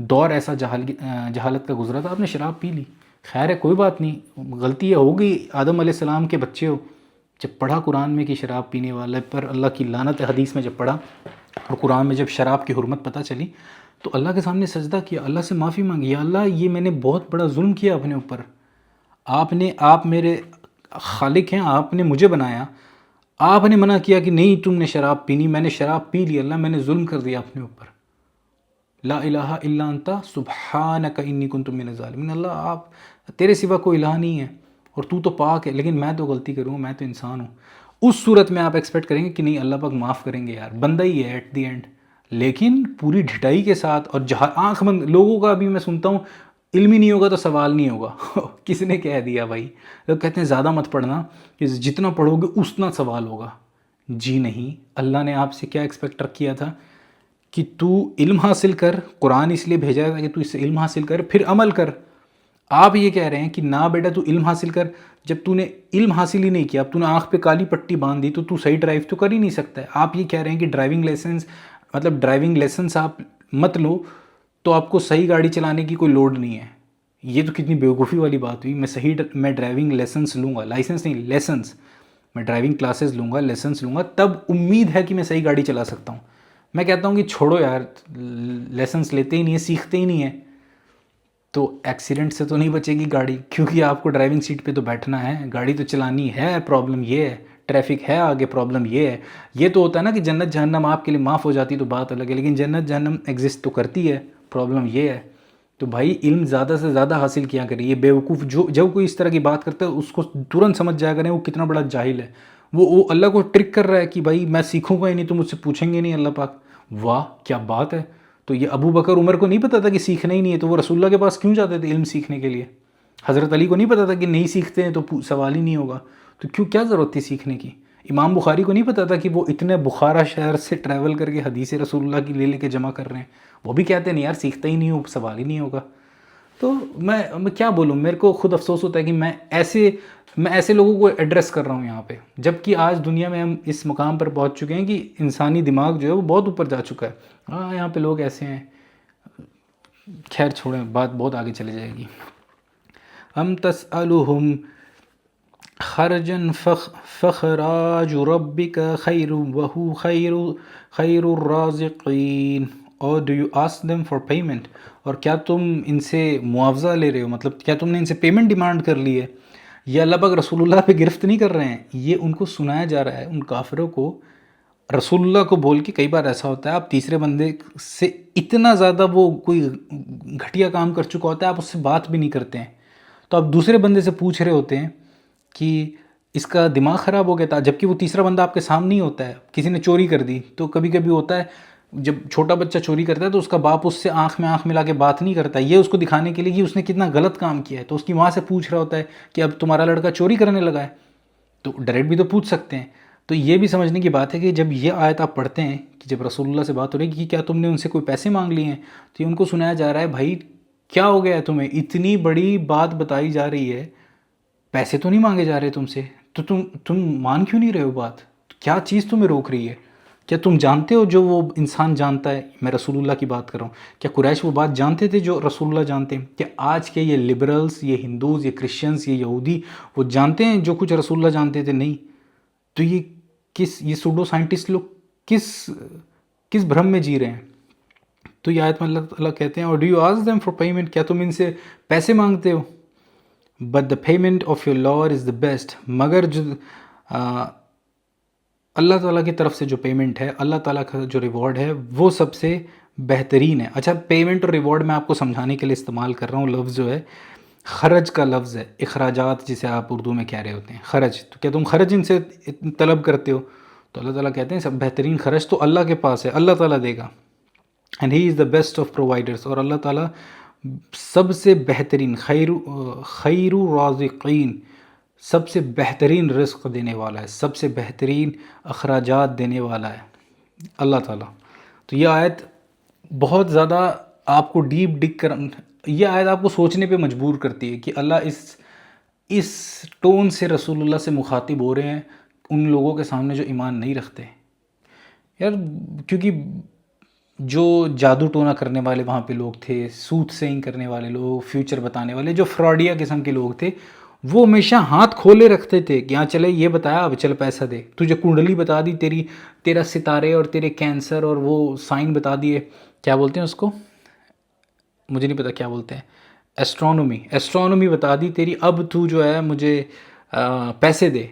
دور ایسا جہالت کا گزرا تھا, آپ نے شراب پی لی, خیر ہے کوئی بات نہیں, غلطی یہ ہو گئی, آدم علیہ السلام کے بچے ہو. جب پڑھا قرآن میں کہ شراب پینے والے پر اللہ کی لعنت ہے, حدیث میں جب پڑھا اور قرآن میں جب شراب کی حرمت پتہ چلی تو اللہ کے سامنے سجدہ کیا, اللہ سے معافی مانگی, یا اللہ یہ میں نے بہت بڑا ظلم کیا اپنے اوپر. آپ میرے خالق ہیں, آپ نے مجھے بنایا, آپ نے منع کیا کہ نہیں تم نے شراب پینی, میں نے شراب پی لی, اللہ میں نے ظلم کر دیا اپنے اوپر. لا الہ الا انت سبحانک انی کنت من الظالمین. اللہ آپ تیرے سوا کوئی الہ نہیں ہے اور تو پاک ہے, لیکن میں تو غلطی کروں, میں تو انسان ہوں. اس صورت میں آپ ایکسپیکٹ کریں گے کہ نہیں اللہ پاک معاف کریں گے, یار بندہ ہی ہے ایٹ دی اینڈ. لیکن پوری ڈھٹائی کے ساتھ اور آنکھ بند لوگوں کا بھی میں سنتا ہوں, علم ہی نہیں ہوگا تو سوال نہیں ہوگا. کس نے کہہ دیا بھائی؟ لوگ کہتے ہیں زیادہ مت پڑھنا, کہ جتنا پڑھو گے اتنا سوال ہوگا. جی نہیں, اللہ نے آپ سے کیا ایکسپیکٹ کیا تھا کہ تو علم حاصل کر, قرآن اس لیے بھیجا تھا کہ تو اس سے علم حاصل کر پھر عمل کر. آپ یہ کہہ رہے ہیں کہ نہ بیٹا تو علم حاصل کر, جب تو نے علم حاصل ہی نہیں کیا, اب تو نے آنکھ پہ کالی پٹی باندھ دی تو صحیح ڈرائیو تو کر ہی نہیں سکتا ہے. آپ یہ کہہ رہے ہیں کہ ڈرائیونگ لائسنس آپ مت لو تو آپ کو صحیح گاڑی چلانے کی کوئی لوڈ نہیں ہے. یہ تو کتنی بیوقوفی والی بات ہوئی. میں ڈرائیونگ لیسنس لوں گا, لائسنس نہیں لیسنس, میں ڈرائیونگ کلاسز لوں گا, لیسنس لوں گا, تب امید ہے کہ میں صحیح گاڑی چلا سکتا ہوں. میں کہتا ہوں کہ چھوڑو یار, لیسنس لیتے ہی نہیں ہے, سیکھتے ہی نہیں ہے, تو ایکسیڈنٹ سے تو نہیں بچے گی گاڑی, کیونکہ آپ کو ڈرائیونگ سیٹ پہ تو بیٹھنا ہے, گاڑی تو چلانی ہے. پرابلم یہ ہے, ٹریفک ہے آگے, پرابلم یہ ہے. یہ تو ہوتا ہے نا کہ جنت جہنم آپ کے لیے معاف ہو جاتی تو بات الگ ہے, لیکن جنت جہنم ایگزسٹ تو کرتی ہے. پرابلم یہ ہے. تو بھائی علم زیادہ سے زیادہ حاصل کیا کرے. یہ بیوقوف جب کوئی اس طرح کی بات کرتا ہے اس کو ترنت سمجھ جایا کریں وہ کتنا بڑا جاہل ہے. وہ اللہ کو ٹرک کر رہا ہے کہ بھائی میں سیکھوں گا ہی نہیں, تو مجھ سے پوچھیں گے نہیں اللہ پاک. واہ کیا بات ہے. تو یہ ابو بکر عمر کو نہیں پتا تھا کہ سیکھنا ہی نہیں ہے, تو وہ رسول اللہ کے پاس کیوں جاتے تھے علم سیکھنے کے لیے؟ حضرت علی کو نہیں پتا تھا کہ نہیں سیکھتے ہیں تو سوال ہی نہیں ہوگا, تو کیا ضرورت تھی سیکھنے کی؟ امام بخاری کو نہیں پتا تھا کہ وہ اتنے بخارا شہر سے ٹریول کر کے حدیث رسول اللہ کی لے کے جمع کر رہے ہیں, وہ بھی کہتے ہیں نہیں یار سیکھتا ہی نہیں ہوں, سوال ہی نہیں ہوگا. تو میں کیا بولوں, میرے کو خود افسوس ہوتا ہے کہ میں ایسے لوگوں کو ایڈریس کر رہا ہوں یہاں پہ, جب کہ آج دنیا میں ہم اس مقام پر پہنچ چکے ہیں کہ انسانی دماغ جو ہے وہ بہت اوپر جا چکا ہے. ہاں یہاں پہ لوگ ایسے ہیں, خیر چھوڑیں, بات بہت آگے چلے جائے گی. ہم تسألہم خرجا فخراج ربک خیر وہو خیر الرازقین, اور do you ask them for payment, اور کیا تم ان سے معاوضہ لے رہے ہو, مطلب کیا تم نے ان سے پیمنٹ ڈیمانڈ کر لی ہے؟ یہ اللہ پاک رسول اللہ پہ گرفت نہیں کر رہے ہیں, یہ ان کو سنایا جا رہا ہے, ان کافروں کو. رسول اللہ کو بول کے کئی بار ایسا ہوتا ہے آپ تیسرے بندے سے اتنا زیادہ وہ کوئی گھٹیا کام کر چکا ہوتا ہے آپ اس سے بات بھی نہیں کرتے ہیں, تو آپ دوسرے بندے سے پوچھ رہے ہوتے ہیں کہ اس کا دماغ خراب ہو گیا تھا, جبکہ وہ تیسرا بندہ آپ کے سامنے ہی ہوتا ہے. کسی نے چوری کر دی, تو کبھی کبھی ہوتا ہے جب چھوٹا بچہ چوری کرتا ہے تو اس کا باپ اس سے آنکھ میں آنکھ ملا کے بات نہیں کرتا, یہ اس کو دکھانے کے لیے کہ اس نے کتنا غلط کام کیا ہے, تو اس کی ماں سے پوچھ رہا ہوتا ہے کہ اب تمہارا لڑکا چوری کرنے لگا ہے. تو ڈائریکٹ بھی تو پوچھ سکتے ہیں. تو یہ بھی سمجھنے کی بات ہے کہ جب یہ آیت آپ پڑھتے ہیں کہ جب رسول اللہ سے بات ہو رہی ہے کہ کیا تم نے ان سے کوئی پیسے مانگ لیے ہیں, تو یہ ان کو سنایا جا رہا ہے بھائی کیا ہو گیا ہے تمہیں, اتنی بڑی بات بتائی جا رہی ہے, پیسے تو نہیں مانگے جا رہے تم سے, تو تم مان کیوں نہیں رہے ہو بات, کیا چیز تمہیں روک رہی ہے؟ کیا تم جانتے ہو جو وہ انسان جانتا ہے؟ میں رسول اللہ کی بات کر رہا ہوں. کیا قریش وہ بات جانتے تھے جو رسول اللہ جانتے ہیں؟ کیا آج کے یہ لبرلز, یہ ہندوز, یہ کرسچنز, یہ یہودی وہ جانتے ہیں جو کچھ رسول اللہ جانتے تھے؟ نہیں. تو یہ سوڈو سائنٹسٹ لوگ کس بھرم میں جی رہے ہیں؟ تو یہ آیت میں اللہ تعالیٰ کہتے ہیں اور do you ask them for payment, کیا تم ان سے پیسے مانگتے ہو؟ But the payment of your lord is the best, مگر جو اللہ تعالیٰ کی طرف سے جو پیمنٹ ہے, اللہ تعالیٰ کا جو ریوارڈ ہے وہ سب سے بہترین ہے. اچھا پیمنٹ اور ریوارڈ میں آپ کو سمجھانے کے لیے استعمال کر رہا ہوں لفظ جو ہے خرج کا لفظ ہے, اخراجات جسے آپ اردو میں کہہ رہے ہوتے ہیں, خرچ. تو کیا تم خرچ ان سے طلب کرتے ہو؟ تو اللہ تعالیٰ کہتے ہیں سب بہترین خرچ تو اللہ کے پاس ہے, اللہ تعالیٰ دے گا. And he is the best of providers, اور اللہ تعالیٰ سب سے بہترین خیر الرازقین, سب سے بہترین رزق دینے والا ہے, سب سے بہترین اخراجات دینے والا ہے اللہ تعالیٰ. تو یہ آیت بہت زیادہ آپ کو یہ آیت آپ کو سوچنے پہ مجبور کرتی ہے کہ اللہ اس ٹون سے رسول اللہ سے مخاطب ہو رہے ہیں ان لوگوں کے سامنے جو ایمان نہیں رکھتے یار. کیونکہ جو جادو ٹونا کرنے والے وہاں پہ لوگ تھے, سوت سینگ کرنے والے لوگ, فیوچر بتانے والے, جو فراڈیا قسم کے لوگ تھے, وہ ہمیشہ ہاتھ کھولے رکھتے تھے کہ ہاں چلے یہ بتایا اب چل پیسہ دے, تجھے کنڈلی بتا دی تیرا ستارے اور تیرے کینسر اور وہ سائن بتا دیے, کیا بولتے ہیں اس کو, مجھے نہیں پتا کیا بولتے ہیں, ایسٹرونومی بتا دی تیری, اب تو جو ہے مجھے پیسے دے.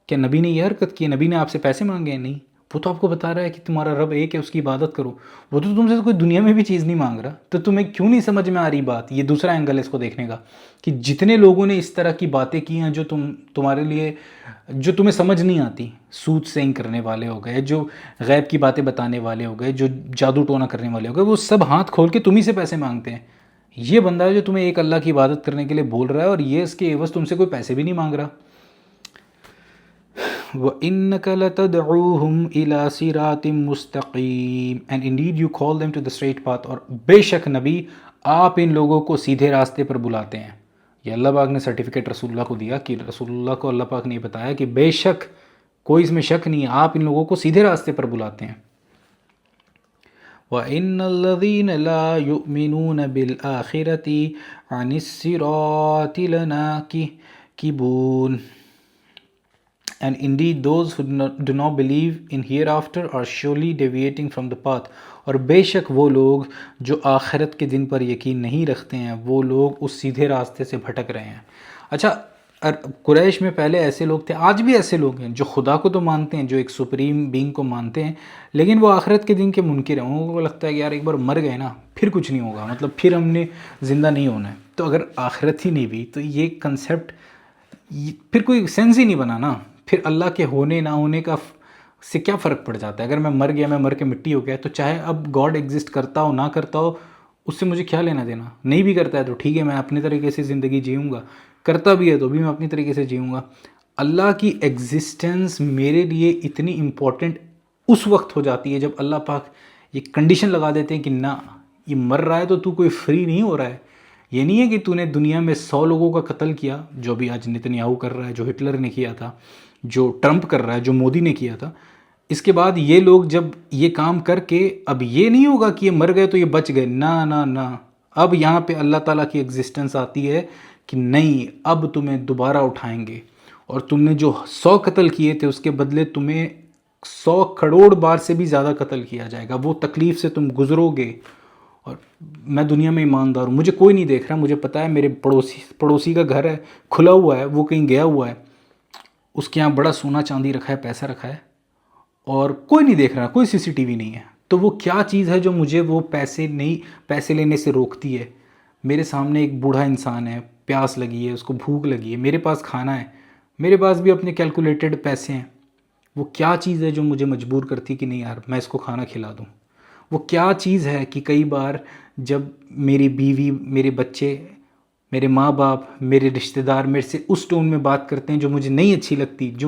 کیا نبی نے یہ حرکت کی؟ نبی نے آپ سے پیسے مانگے ہیں؟ نہیں. وہ تو آپ کو بتا رہا ہے کہ تمہارا رب ایک ہے, اس کی عبادت کرو. وہ تو تم سے کوئی دنیا میں بھی چیز نہیں مانگ رہا. تو تمہیں کیوں نہیں سمجھ میں آ رہی بات؟ یہ دوسرا اینگل ہے اس کو دیکھنے کا کہ جتنے لوگوں نے اس طرح کی باتیں کی ہیں جو تمہارے لیے جو تمہیں سمجھ نہیں آتی, سوت سینگ کرنے والے ہو گئے, جو غیب کی باتیں بتانے والے ہو گئے, جو جادو ٹونا کرنے والے ہو گئے, وہ سب ہاتھ کھول کے تم ہی سے پیسے مانگتے ہیں. یہ بندہ ہے جو تمہیں ایک اللہ کی عبادت کرنے کے لیے بول رہا ہے اور یہ اس کے عوض تم سے کوئی پیسے بھی نہیں مانگ رہا. وَإِنَّكَ لَتَدْعُوهُمْ إِلَى صِرَاطٍ مُسْتَقِيمٍ and indeed you call them to the straight path, اور بے شک نبی آپ ان لوگوں کو سیدھے راستے پر بلاتے ہیں. یہ اللہ پاک نے سرٹیفکیٹ رسول اللہ کو دیا کہ رسول اللہ کو اللہ پاک نے بتایا کہ بے شک کوئی اس میں شک نہیں ہے, آپ ان لوگوں کو سیدھے راستے پر بلاتے ہیں. وَإِنَّ الَّذِينَ لَا يُؤْمِنُونَ بِالْآخِرَةِ عَنِ الصِّرَاطِ لَنَاكِبُونَ. And indeed those who do not believe in hereafter are surely deviating from the path. اور بے شک وہ لوگ جو آخرت کے دن پر یقین نہیں رکھتے ہیں وہ لوگ اس سیدھے راستے سے بھٹک رہے ہیں. اچھا قریش میں پہلے ایسے لوگ تھے، آج بھی ایسے لوگ ہیں جو خدا کو تو مانتے ہیں، جو ایک سپریم بینگ کو مانتے ہیں، لیکن وہ آخرت کے دن کے منکر ہیں. ان کو لگتا ہے کہ یار ایک بار مر گئے نا پھر کچھ نہیں ہوگا، مطلب پھر ہم نے زندہ نہیں ہونا ہے. تو اگر آخرت ہی نہیں بھی تو یہ کنسیپٹ پھر کوئی سینس ہی نہیں بنا نا. پھر اللہ کے ہونے نہ ہونے کا سے کیا فرق پڑ جاتا ہے؟ اگر میں مر گیا، میں مر کے مٹی ہو گیا، تو چاہے اب گاڈ ایگزسٹ کرتا ہو نہ کرتا ہو اس سے مجھے کیا لینا دینا. نہیں بھی کرتا ہے تو ٹھیک ہے، میں اپنے طریقے سے زندگی جیوں گا، کرتا بھی ہے تو بھی میں اپنی طریقے سے جیوں گا. اللہ کی ایگزسٹنس میرے لیے اتنی امپورٹنٹ اس وقت ہو جاتی ہے جب اللہ پاک یہ کنڈیشن لگا دیتے ہیں کہ نہ، یہ مر رہا ہے تو کوئی فری نہیں ہو رہا ہے. یہ نہیں ہے کہ تو نے دنیا میں 100 لوگوں کا قتل کیا، جو بھی آج نتنیاہو کر رہا ہے، جو ہٹلر نے کیا تھا، جو ٹرمپ کر رہا ہے، جو مودی نے کیا تھا. اس کے بعد یہ لوگ جب یہ کام کر کے اب یہ نہیں ہوگا کہ یہ مر گئے تو یہ بچ گئے، نہ نہ نہ. اب یہاں پہ اللہ تعالیٰ کی ایگزسٹنس آتی ہے کہ نہیں، اب تمہیں دوبارہ اٹھائیں گے، اور تم نے جو 100 قتل کیے تھے اس کے بدلے تمہیں 100 کروڑ بار سے بھی زیادہ قتل کیا جائے گا. وہ تکلیف سے تم گزرو گے. اور میں دنیا میں ایماندار ہوں، مجھے کوئی نہیں دیکھ رہا، مجھے پتہ ہے میرے پڑوسی کا گھر ہے کھلا ہوا ہے، وہ کہیں گیا ہوا ہے، اس کے یہاں بڑا سونا چاندی رکھا ہے، پیسہ رکھا ہے، اور کوئی نہیں دیکھ رہا، کوئی سی سی ٹی وی نہیں ہے. تو وہ کیا چیز ہے جو مجھے وہ پیسے لینے سے روکتی ہے؟ میرے سامنے ایک بوڑھا انسان ہے، پیاس لگی ہے، اس کو بھوک لگی ہے، میرے پاس کھانا ہے، میرے پاس بھی اپنے کیلکولیٹڈ پیسے ہیں. وہ کیا چیز ہے جو مجھے مجبور کرتی کہ نہیں یار میں اس کو کھانا کھلا دوں؟ وہ کیا چیز ہے کہ کئی بار جب میری بیوی، میرے بچے، میرے ماں باپ، میرے رشتہ دار میرے سے اس ٹون میں بات کرتے ہیں جو مجھے نہیں اچھی لگتی، جو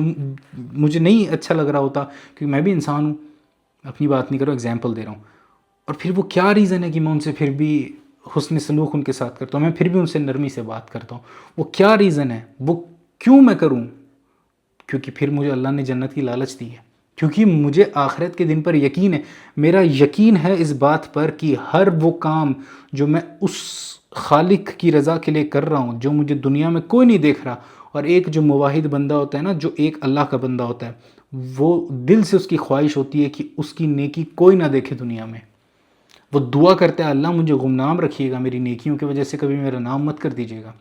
مجھے نہیں اچھا لگ رہا ہوتا، کیونکہ میں بھی انسان ہوں، اپنی بات نہیں کروں، ایگزامپل دے رہا ہوں. اور پھر وہ کیا ریزن ہے کہ میں ان سے پھر بھی حسن سلوک ان کے ساتھ کرتا ہوں، میں پھر بھی ان سے نرمی سے بات کرتا ہوں؟ وہ کیا ریزن ہے؟ وہ کیوں میں کروں؟ کیونکہ پھر مجھے اللہ نے جنت کی لالچ دی ہے، کیونکہ مجھے آخرت کے دن پر یقین ہے. میرا یقین ہے اس بات پر کہ ہر وہ کام جو میں اس خالق کی رضا کے لیے کر رہا ہوں، جو مجھے دنیا میں کوئی نہیں دیکھ رہا، اور ایک جو موحد بندہ ہوتا ہے نا، جو ایک اللہ کا بندہ ہوتا ہے، وہ دل سے اس کی خواہش ہوتی ہے کہ اس کی نیکی کوئی نہ دیکھے دنیا میں. وہ دعا کرتا ہے اللہ مجھے گمنام رکھیے گا، میری نیکیوں کی وجہ سے کبھی میرا نام مت کر دیجیے گا.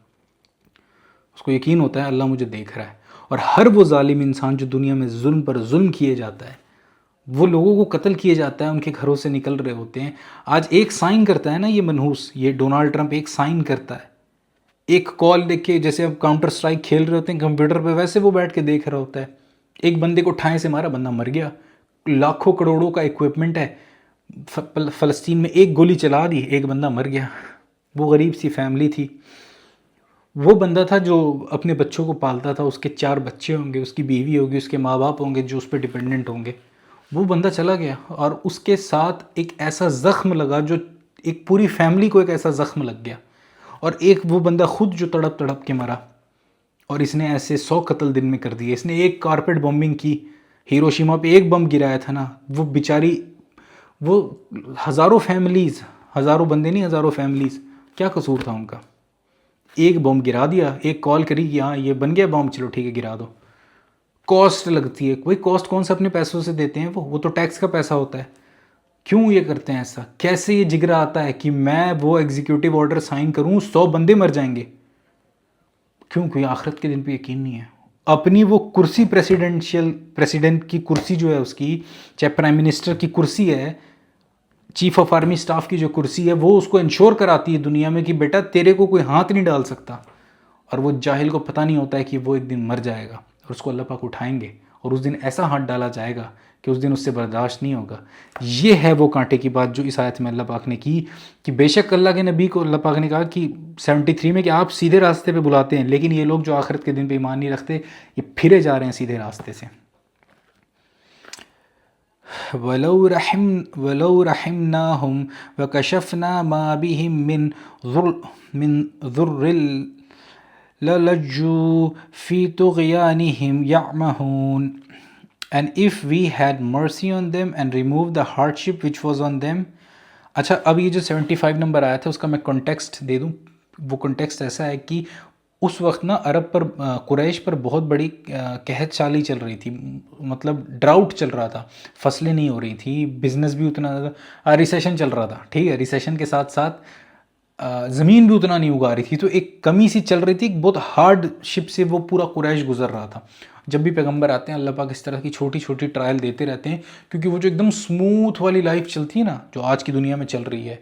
اس کو یقین ہوتا ہے اللہ مجھے دیکھ رہا ہے. اور ہر وہ ظالم انسان جو دنیا میں ظلم پر ظلم کیے جاتا ہے، وہ لوگوں کو قتل کیے جاتا ہے، ان کے گھروں سے نکل رہے ہوتے ہیں. آج ایک سائن کرتا ہے نا یہ منحوس، یہ ڈونالڈ ٹرمپ ایک سائن کرتا ہے، ایک کال دیکھ کے، جیسے اب کاؤنٹر سٹرائک کھیل رہے ہوتے ہیں کمپیوٹر پہ، ویسے وہ بیٹھ کے دیکھ رہا ہوتا ہے. ایک بندے کو ٹھائیں سے مارا، بندہ مر گیا. لاکھوں کروڑوں کا ایکوپمنٹ ہے، فلسطین میں ایک گولی چلا دی، ایک بندہ مر گیا. وہ غریب سی فیملی تھی، وہ بندہ تھا جو اپنے بچوں کو پالتا تھا، اس کے 4 بچے ہوں گے، اس کی بیوی ہوگی، اس کے ماں باپ ہوں گے جو اس پہ ڈیپینڈنٹ ہوں گے. وہ بندہ چلا گیا، اور اس کے ساتھ ایک ایسا زخم لگا جو ایک پوری فیملی کو ایک ایسا زخم لگ گیا. اور ایک وہ بندہ خود جو تڑپ تڑپ کے مرا. اور اس نے ایسے 100 قتل دن میں کر دیے. اس نے ایک کارپیٹ بمبنگ کی، ہیروشیما پہ ایک بم گرایا تھا نا، وہ بیچاری، وہ ہزاروں فیملیز، ہزاروں بندے نہیں، ہزاروں فیملیز، کیا قصور تھا ان کا؟ ایک بم گرا دیا، ایک کال کری کہ ہاں یہ بن گیا بم، چلو ٹھیک ہے گرا دو. کاسٹ لگتی ہے، کوئی کاسٹ کون سا اپنے پیسوں سے دیتے ہیں؟ وہ تو ٹیکس کا پیسہ ہوتا ہے. کیوں یہ کرتے ہیں ایسا؟ کیسے یہ جگرا آتا ہے کہ میں وہ ایگزیکیوٹیو آرڈر سائن کروں 100 بندے مر جائیں گے؟ کیوں؟ کوئی آخرت کے دن پہ یقین نہیں ہے. اپنی وہ کرسی، پریسیڈنٹ کی کرسی جو ہے اس کی، چاہے پرائم منسٹر کی کرسی ہے، چیف آف آرمی سٹاف کی جو کرسی ہے، وہ اس کو انشور کراتی ہے دنیا میں کہ بیٹا تیرے کو کوئی ہاتھ نہیں ڈال سکتا. اور وہ جاہل کو پتہ نہیں ہوتا ہے کہ وہ ایک دن مر جائے گا، اور اس کو اللہ پاک اٹھائیں گے، اور اس دن ایسا ہاتھ ڈالا جائے گا کہ اس دن اس سے برداشت نہیں ہوگا. یہ ہے وہ کانٹے کی بات جو اس آیت میں اللہ پاک نے کی، کہ بے شک اللہ کے نبی کو اللہ پاک نے کہا کہ 73 میں کہ آپ سیدھے راستے پہ بلاتے ہیں، لیکن یہ لوگ جو آخرت کے دن پہ ایمان نہیں رکھتے، یہ پھرے جا رہے ہیں سیدھے راستے سے. وَلَوْ رَحِمْنَاهُمْ وَكَشَفْنَا مَا بِهِمْ مِنْ ضُرٍّ لَلَجُّوا فِي طُغْيَانِهِمْ يَعْمَهُونَ. And if we had mercy on them and removed the hardship which was on them, اچھا اب یہ جو 75 نمبر آیا تھا اس کا میں کنٹیکسٹ دے دوں. وہ کنٹیکسٹ ایسا ہے کہ اس وقت نا عرب پر قریش پر بہت بڑی قحط سالی چل رہی تھی، مطلب ڈراؤٹ چل رہا تھا، فصلیں نہیں ہو رہی تھی، بزنس بھی اتنا زیادہ، ریسیشن چل رہا تھا. ٹھیک ہے، ریسیشن کے ساتھ ساتھ زمین بھی اتنا نہیں اگا رہی تھی، تو ایک کمی سی چل رہی تھی. بہت ہارڈ شپ سے وہ پورا قریش گزر رہا تھا. جب بھی پیغمبر آتے ہیں اللہ پاک اس طرح کی چھوٹی چھوٹی ٹرائل دیتے رہتے ہیں، کیونکہ وہ جو ایک دم سموتھ والی لائف چلتی ہے نا جو آج کی دنیا میں چل رہی ہے،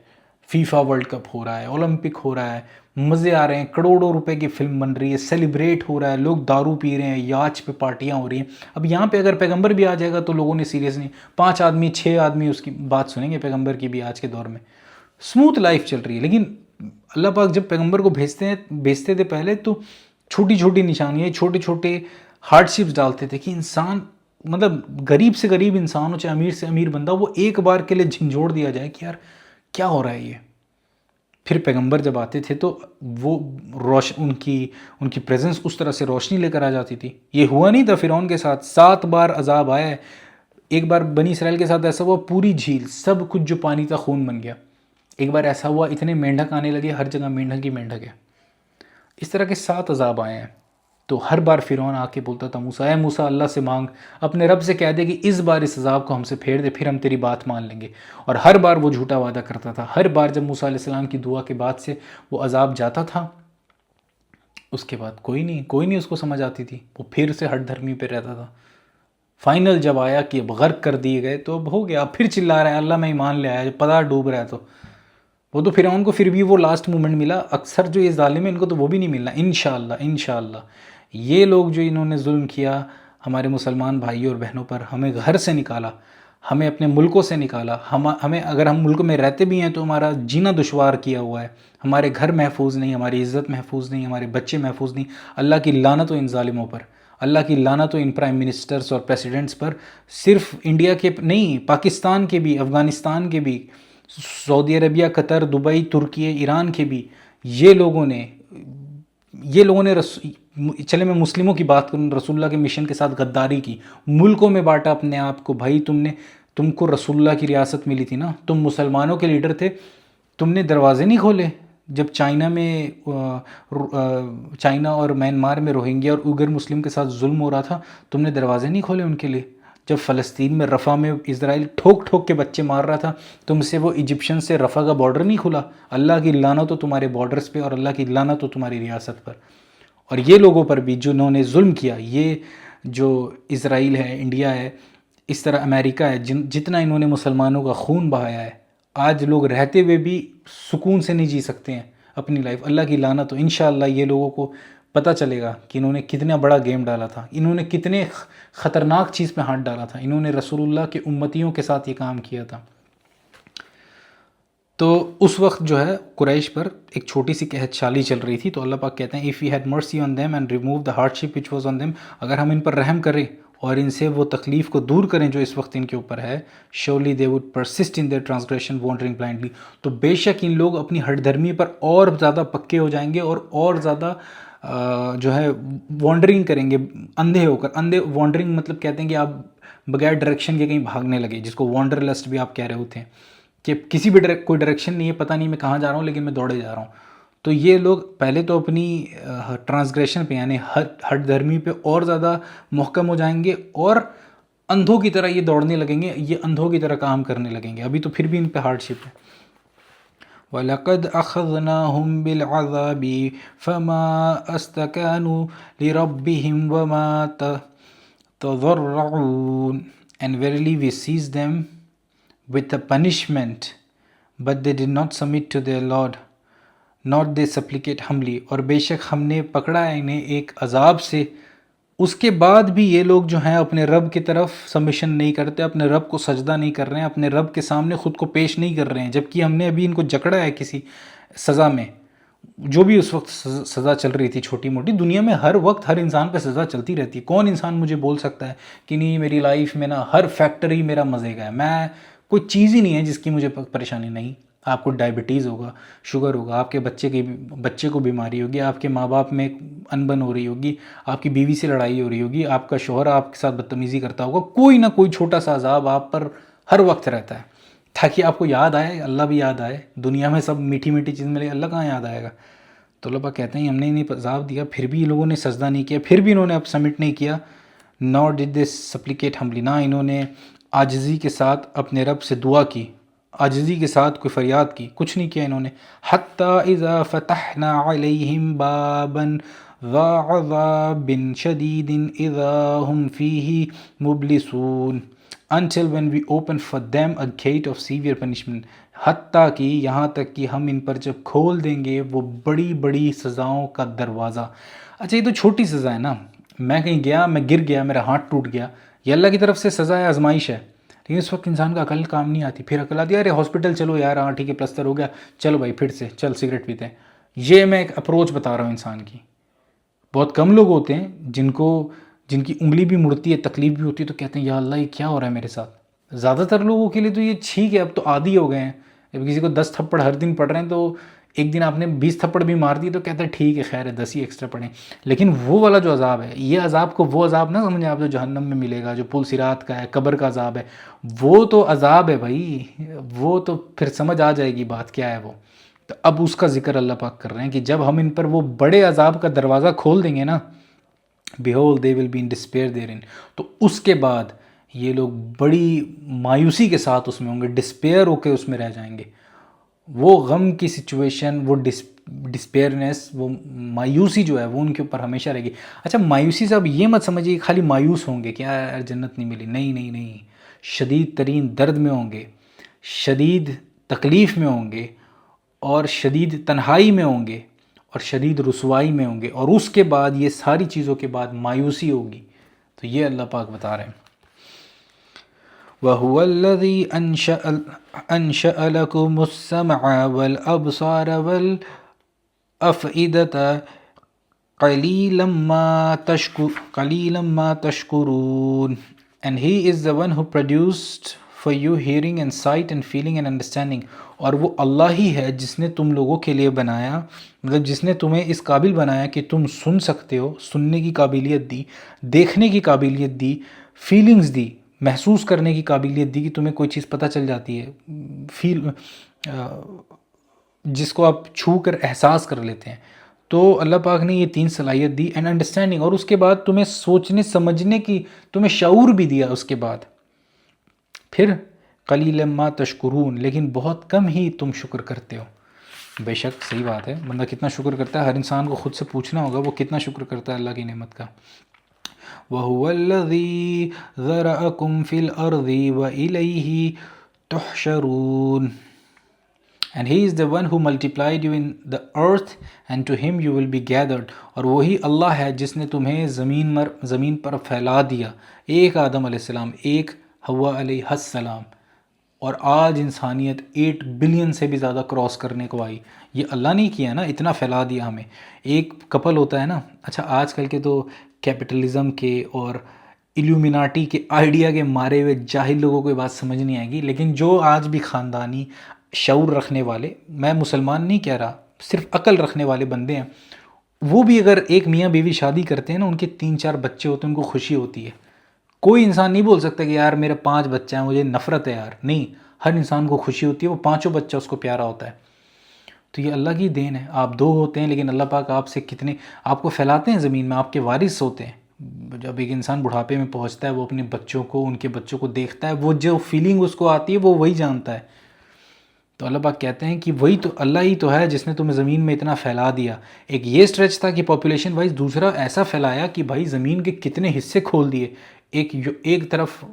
فیفا ورلڈ کپ ہو رہا ہے، اولمپک ہو رہا ہے، مزے آ رہے ہیں، کروڑوں روپے کی فلم بن رہی ہے، سیلیبریٹ ہو رہا ہے، لوگ دارو پی رہے ہیں، یاچ پہ پارٹیاں ہو رہی ہیں. اب یہاں پہ اگر پیغمبر بھی آ جائے گا تو لوگوں نے سیریس نہیں، 5 آدمی 6 آدمی اس کی بات سنیں گے پیغمبر کی بھی. آج کے دور میں اسموتھ لائف چل رہی ہے، لیکن اللہ پاک جب پیغمبر کو بھیجتے تھے پہلے تو چھوٹی چھوٹی نشانیاں، چھوٹے چھوٹے ہارڈ شپس ڈالتے تھے کہ انسان مطلب غریب سے غریب انسان ہو چاہے امیر سے امیر بندہ، وہ ایک بار کے لیے جھنجھوڑ دیا جائے کہ یار کیا ہو رہا ہے یہ. پھر پیغمبر جب آتے تھے تو وہ ان کی پریزنس اس طرح سے روشنی لے کر آ جاتی تھی. یہ ہوا نہیں تھا فرعون کے ساتھ، 7 بار عذاب آیا ہے. ایک بار بنی اسرائیل کے ساتھ ایسا ہوا پوری جھیل سب کچھ جو پانی تھا خون بن گیا. ایک بار ایسا ہوا اتنے مینڈک آنے لگے، ہر جگہ مینڈک ہی مینڈک ہے. اس طرح کے 7 عذاب آئے ہیں. تو ہر بار فرعون آ کے بولتا تھا موسیٰ، اے موسیٰ اللہ سے مانگ، اپنے رب سے کہہ دے کہ اس بار اس عذاب کو ہم سے پھیر دے، پھر ہم تیری بات مان لیں گے. اور ہر بار وہ جھوٹا وعدہ کرتا تھا. ہر بار جب موسیٰ علیہ السلام کی دعا کے بعد سے وہ عذاب جاتا تھا، اس کے بعد کوئی نہیں اس کو سمجھ آتی تھی، وہ پھر سے ہٹ دھرمی پہ رہتا تھا. فائنل جب آیا کہ اب غرق کر دیے گئے تو اب ہو گیا، اب پھر چلا رہا ہے اللہ میں ایمان لے آیا، پتہ ڈوب رہا ہے. تو وہ تو فرعون کو پھر بھی وہ لاسٹ مومنٹ ملا. اکثر جو یہ ظالم ہیں ان کو تو وہ بھی نہیں ملنا. انشاءاللہ یہ لوگ جو انہوں نے ظلم کیا ہمارے مسلمان بھائیوں اور بہنوں پر، ہمیں گھر سے نکالا، ہمیں اپنے ملکوں سے نکالا، ہمیں اگر ہم ملک میں رہتے بھی ہیں تو ہمارا جینا دشوار کیا ہوا ہے، ہمارے گھر محفوظ نہیں، ہماری عزت محفوظ نہیں، ہمارے بچے محفوظ نہیں. اللہ کی لعنت ہو ان ظالموں پر، اللہ کی لعنت ہو ان پرائم منسٹرز اور پریسیڈنٹس پر. صرف انڈیا کے نہیں، پاکستان کے بھی، افغانستان کے بھی، سعودی عربیہ، قطر، دبئی، ترکی، ایران کے بھی یہ لوگوں نے چلے میں مسلموں کی بات کروں، رسول اللہ کے مشن کے ساتھ غداری کی، ملکوں میں بانٹا اپنے آپ کو. بھائی تم کو رسول اللہ کی ریاست ملی تھی نا، تم مسلمانوں کے لیڈر تھے، تم نے دروازے نہیں کھولے. جب چائنا اور میانمار میں روہنگیا اور اوگر مسلم کے ساتھ ظلم ہو رہا تھا، تم نے دروازے نہیں کھولے ان کے لیے. جب فلسطین میں رفح میں اسرائیل ٹھوک ٹھوک کے بچے مار رہا تھا، تم سے وہ ایجپشن سے رفح کا بارڈر نہیں کھلا. اللہ کی لعنت ہو تمہارے بارڈرز پہ اور اللہ کی لعنت ہو تمہاری ریاست پر. اور یہ لوگوں پر بھی جنہوں نے ظلم کیا، یہ جو اسرائیل ہے، انڈیا ہے، اس طرح امریکہ ہے، جتنا انہوں نے مسلمانوں کا خون بہایا ہے، آج لوگ رہتے ہوئے بھی سکون سے نہیں جی سکتے ہیں اپنی لائف. اللہ کی لعنت ہو. انشاءاللہ یہ لوگوں کو پتہ چلے گا کہ انہوں نے کتنا بڑا گیم ڈالا تھا، انہوں نے کتنے خطرناک چیز پہ ہاتھ ڈالا تھا، انہوں نے رسول اللہ کے امتیوں کے ساتھ یہ کام کیا تھا. تو اس وقت جو ہے قریش پر ایک چھوٹی سی قحط سالی چل رہی تھی. تو اللہ پاک کہتے ہیں if we had mercy on them and remove the hardship which was on them، اگر ہم ان پر رحم کریں اور ان سے وہ تکلیف کو دور کریں جو اس وقت ان کے اوپر ہے، surely they would persist in their transgression wandering blindly، تو بے شک ان لوگ اپنی ہٹ دھرمی پر اور زیادہ پکے ہو جائیں گے اور زیادہ جو ہے وانڈرنگ کریں گے، اندھے ہو کر. وانڈرنگ مطلب کہتے ہیں کہ آپ بغیر ڈائریکشن کے کہیں بھاگنے لگے، جس کو وانڈر لسٹ بھی آپ کہہ رہے ہوتے ہیں کہ کسی بھی کوئی ڈائریکشن نہیں ہے، پتہ نہیں میں کہاں جا رہا ہوں لیکن میں دوڑے جا رہا ہوں. تو یہ لوگ پہلے تو اپنی ٹرانسگریشن پہ یعنی ہٹ دھرمی پہ اور زیادہ محکم ہو جائیں گے اور اندھوں کی طرح یہ دوڑنے لگیں گے، یہ اندھوں کی طرح کام کرنے لگیں گے. ابھی تو پھر بھی ان پہ ہارڈ شپ ہے. وَلَقَدْ أَخَذْنَاهُمْ بِالْعَذَابِ فَمَا اسْتَكَانُوا لِرَبِّهِمْ وَمَا تَضَرَّعُونَ And verily we seized them with the punishment, but they did not submit to their Lord, nor they supplicate humbly. اور بے شک ہم نے پکڑا ہے انہیں ایک عذاب سے، اس کے بعد بھی یہ لوگ جو ہیں اپنے رب کی طرف سبمیشن نہیں کرتے، اپنے رب کو سجدہ نہیں کر رہے ہیں، اپنے رب کے سامنے خود کو پیش نہیں کر رہے ہیں. جبکہ ہم نے ابھی ان کو جکڑا ہے کسی سزا میں، جو بھی اس وقت سزا چل رہی تھی چھوٹی موٹی. دنیا میں ہر وقت ہر انسان پہ سزا چلتی رہتی ہے. کون انسان مجھے بول سکتا ہے کہ نہیں میری لائف میں نا ہر فیکٹری میرا مزے کا ہے، میں کوئی چیز ہی نہیں ہے جس کی مجھے پریشانی نہیں. آپ کو ڈائبٹیز ہوگا، شوگر ہوگا، آپ کے بچے کو بیماری ہوگی، آپ کے ماں باپ میں انبن ہو رہی ہوگی، آپ کی بیوی سے لڑائی ہو رہی ہوگی، آپ کا شوہر آپ کے ساتھ بدتمیزی کرتا ہوگا، کوئی نہ کوئی چھوٹا سا عذاب آپ پر ہر وقت رہتا ہے. تاکہ آپ کو یاد آئے، اللہ بھی یاد آئے. دنیا میں سب میٹھی میٹھی چیز ملے، اللہ کہاں یاد آئے گا. تو اللہ پاک کہتے ہیں ہم نے انہیں عذاب دیا، پھر بھی یہ لوگوں نے سجدہ نہیں کیا، پھر بھی انہوں نے اب سبمٹ نہیں کیا. nor did they supplicate humbly، نہ انہوں نے عاجزی کے ساتھ اپنے رب سے دعا کی، عاجزی کے ساتھ کوئی فریاد کی، کچھ نہیں کیا انہوں نے. حتیٰ اذا فتحنا علیہم بابا ذا عذاب شدید اذا ہم فیہ مبلسون، until when we open for them a gate of severe punishment، حتیٰ کہ یہاں تک کہ ہم ان پر جب کھول دیں گے وہ بڑی بڑی سزاؤں کا دروازہ. اچھا یہ تو چھوٹی سزا ہے نا، میں کہیں گیا، میں گر گیا، میرا ہاتھ ٹوٹ گیا، یہ اللہ کی طرف سے سزا ہے، آزمائش ہے. لیکن اس وقت انسان کا عقل کام نہیں آتی، پھر عقل آتی ہے ارے ہاسپٹل چلو یار، ہاں ٹھیک ہے پلسٹر ہو گیا، چلو بھائی پھر سے چل سگریٹ پیتے ہیں. یہ میں ایک اپروچ بتا رہا ہوں انسان کی. بہت کم لوگ ہوتے ہیں جن کی انگلی بھی مڑتی ہے، تکلیف بھی ہوتی ہے، تو کہتے ہیں یا اللہ یہ کیا ہو رہا ہے میرے ساتھ. زیادہ تر لوگوں کے لیے تو یہ ٹھیک ہے، اب تو عادی ہو گئے ہیں. جب کسی کو 10 تھپڑ ہر دن پڑ رہے ہیں تو ایک دن آپ نے 20 تھپڑ بھی مار دی تو کہتا ہے ٹھیک ہے خیر ہے 10 ہی ایکسٹرا پڑھیں. لیکن وہ والا جو عذاب ہے، یہ عذاب کو وہ عذاب نہ سمجھیں آپ جو جہنم میں ملے گا، جو پل صراط کا ہے، قبر کا عذاب ہے. وہ تو عذاب ہے بھائی، وہ تو پھر سمجھ آ جائے گی بات کیا ہے وہ. تو اب اس کا ذکر اللہ پاک کر رہے ہیں کہ جب ہم ان پر وہ بڑے عذاب کا دروازہ کھول دیں گے نا، behold they will be in despair therein، تو اس کے بعد یہ لوگ بڑی مایوسی کے ساتھ اس میں ہوں گے، ڈسپیئر ہو کے اس میں رہ جائیں گے. وہ غم کی سچویشن، وہ ڈسپیئرنیس، وہ مایوسی جو ہے وہ ان کے اوپر ہمیشہ رہے گی. اچھا مایوسی سے اب یہ مت سمجھیے خالی مایوس ہوں گے کہ یار جنت نہیں ملی، نہیں نہیں نہیں، شدید ترین درد میں ہوں گے، شدید تکلیف میں ہوں گے، اور شدید تنہائی میں ہوں گے، اور شدید رسوائی میں ہوں گے، اور اس کے بعد یہ ساری چیزوں کے بعد مایوسی ہوگی. تو یہ اللہ پاک بتا رہے ہیں. وَهُوَ الَّذِي أَنشَأَ لَكُمُ السَّمْعَ وَالْأَبْصَارَ وَالْأَفْئِدَةَ قَلِيلًا مَا تَشْكُرُونَ. And he is the one who produced for you hearing and sight and feeling and understanding. اور وہ اللہ ہی ہے جس نے تم لوگوں کے لیے بنایا، مطلب جس نے تمہیں اس قابل بنایا کہ تم سن سکتے ہو، سننے کی قابلیت دی، دیکھنے کی قابلیت دی، فیلنگز دی، محسوس کرنے کی قابلیت دی کہ تمہیں کوئی چیز پتہ چل جاتی ہے، جس کو آپ چھو کر احساس کر لیتے ہیں. تو اللہ پاک نے یہ 3 صلاحیت دی، اینڈ انڈرسٹینڈنگ، اور اس کے بعد تمہیں سوچنے سمجھنے کی تمہیں شعور بھی دیا اس کے بعد. پھر قلیلا ما تشکرون، لیکن بہت کم ہی تم شکر کرتے ہو. بے شک صحیح بات ہے، بندہ کتنا شکر کرتا ہے، ہر انسان کو خود سے پوچھنا ہوگا وہ کتنا شکر کرتا ہے اللہ کی نعمت کا. وَهُوَ الَّذِي ذَرَأَكُمْ فِي الْأَرْضِ وَإِلَيْهِ تُحْشَرُونَ. And he is the one who multiplied you in the earth and to him you will be gathered. اور وہی اللہ ہے جس نے تمہیں زمین پر پھیلا دیا، ایک آدم علیہ السلام، ایک حوا علیہ السلام، اور آج انسانیت 8 بلین سے بھی زیادہ کراس کرنے کو آئی. یہ اللہ نے کیا نا، اتنا پھیلا دیا ہمیں. ایک کپل ہوتا ہے نا، اچھا آج کل کے تو کیپٹلزم کے اور ایلومیناٹی کے آئیڈیا کے مارے ہوئے جاہل لوگوں کو یہ بات سمجھ نہیں آئے گی، لیکن جو آج بھی خاندانی شعور رکھنے والے، میں مسلمان نہیں کہہ رہا، صرف عقل رکھنے والے بندے ہیں، وہ بھی اگر ایک میاں بیوی شادی کرتے ہیں نا، ان کے 3-4 بچے ہوتے ہیں، ان کو خوشی ہوتی ہے. کوئی انسان نہیں بول سکتا کہ یار میرے 5 بچے ہیں مجھے نفرت ہے یار، نہیں، ہر انسان کو خوشی ہوتی ہے، وہ 5 بچہ اس کو پیارا ہوتا ہے. تو یہ اللہ کی دین ہے. آپ 2 ہوتے ہیں لیکن اللہ پاک آپ سے کتنے آپ کو پھیلاتے ہیں زمین میں، آپ کے وارث ہوتے ہیں. جب ایک انسان بڑھاپے میں پہنچتا ہے وہ اپنے بچوں کو، ان کے بچوں کو دیکھتا ہے، وہ جو فیلنگ اس کو آتی ہے وہ وہی جانتا ہے. تو اللہ پاک کہتے ہیں کہ وہی تو اللہ ہی تو ہے جس نے تمہیں زمین میں اتنا پھیلا دیا. ایک یہ سٹریچ تھا کہ پاپولیشن وائز، دوسرا ایسا پھیلایا کہ بھائی زمین کے کتنے حصے کھول دیے. ایک طرف